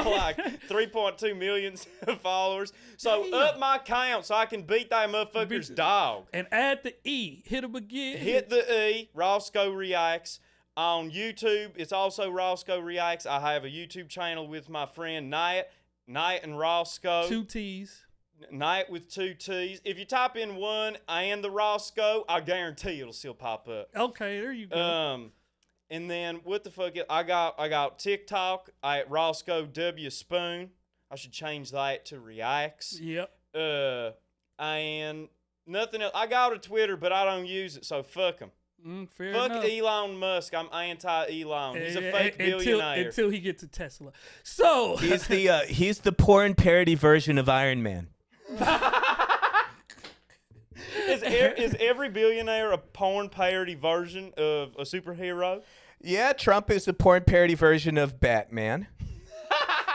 like 3.2 million followers. So up my count so I can beat that motherfucker's dog. And add the E. Hit him again. Hit the E. Roscoe Reacts. On YouTube, it's also Roscoe Reacts. I have a YouTube channel with my friend Knight and Roscoe. 2 T's. Knight with 2 T's. If you type in one and the Roscoe, I guarantee it'll still pop up. Okay, there you go. And then what the fuck? I got TikTok at Roscoe W Spoon. I should change that to Reacts. Yep. And nothing else. I got a Twitter, but I don't use it, so fuck him. Fair Fuck enough. Elon Musk. I'm anti-Elon. He's a fake billionaire. Until he gets a Tesla. So He's the porn parody version of Iron Man. Is every billionaire a porn parody version of a superhero? Yeah, Trump is the porn parody version of Batman.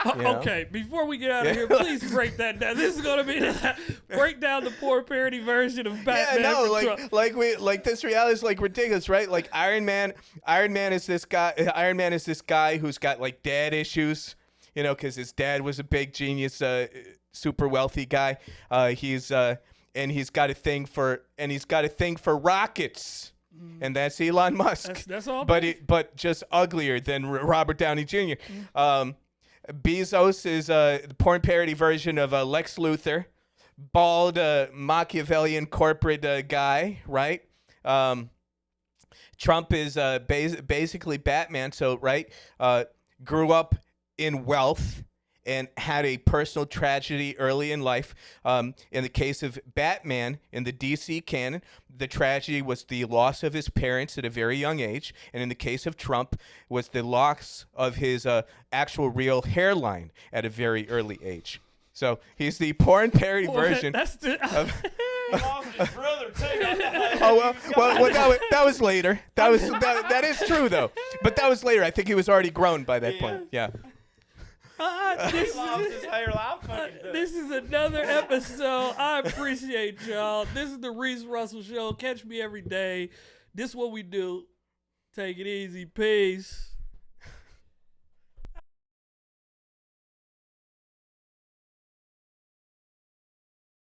You know? Okay, before we get out of here, please break that down. This is gonna be break down the poor parody version of Batman. Yeah, no, Trump. like this reality is like ridiculous, right? Like Iron Man is this guy who's got like dad issues, you know, because his dad was a big genius, super wealthy guy. He's got a thing for rockets. And that's Elon Musk. That's all. But just uglier than Robert Downey Jr. Bezos is the porn parody version of Lex Luthor, bald Machiavellian corporate guy, right? Trump is basically Batman, so right, grew up in wealth and had a personal tragedy early in life. In the case of Batman, in the DC canon, the tragedy was the loss of his parents at a very young age. And in the case of Trump, was the loss of his actual real hairline at a very early age. So he's the porn parody version. That's the. He lost his brother too. That was later. That is true though. But that was later. I think he was already grown by that point. Yeah. This is another episode. I appreciate y'all. This is the Reese Russell Show. Catch me every day. This is what we do. Take it easy. Peace.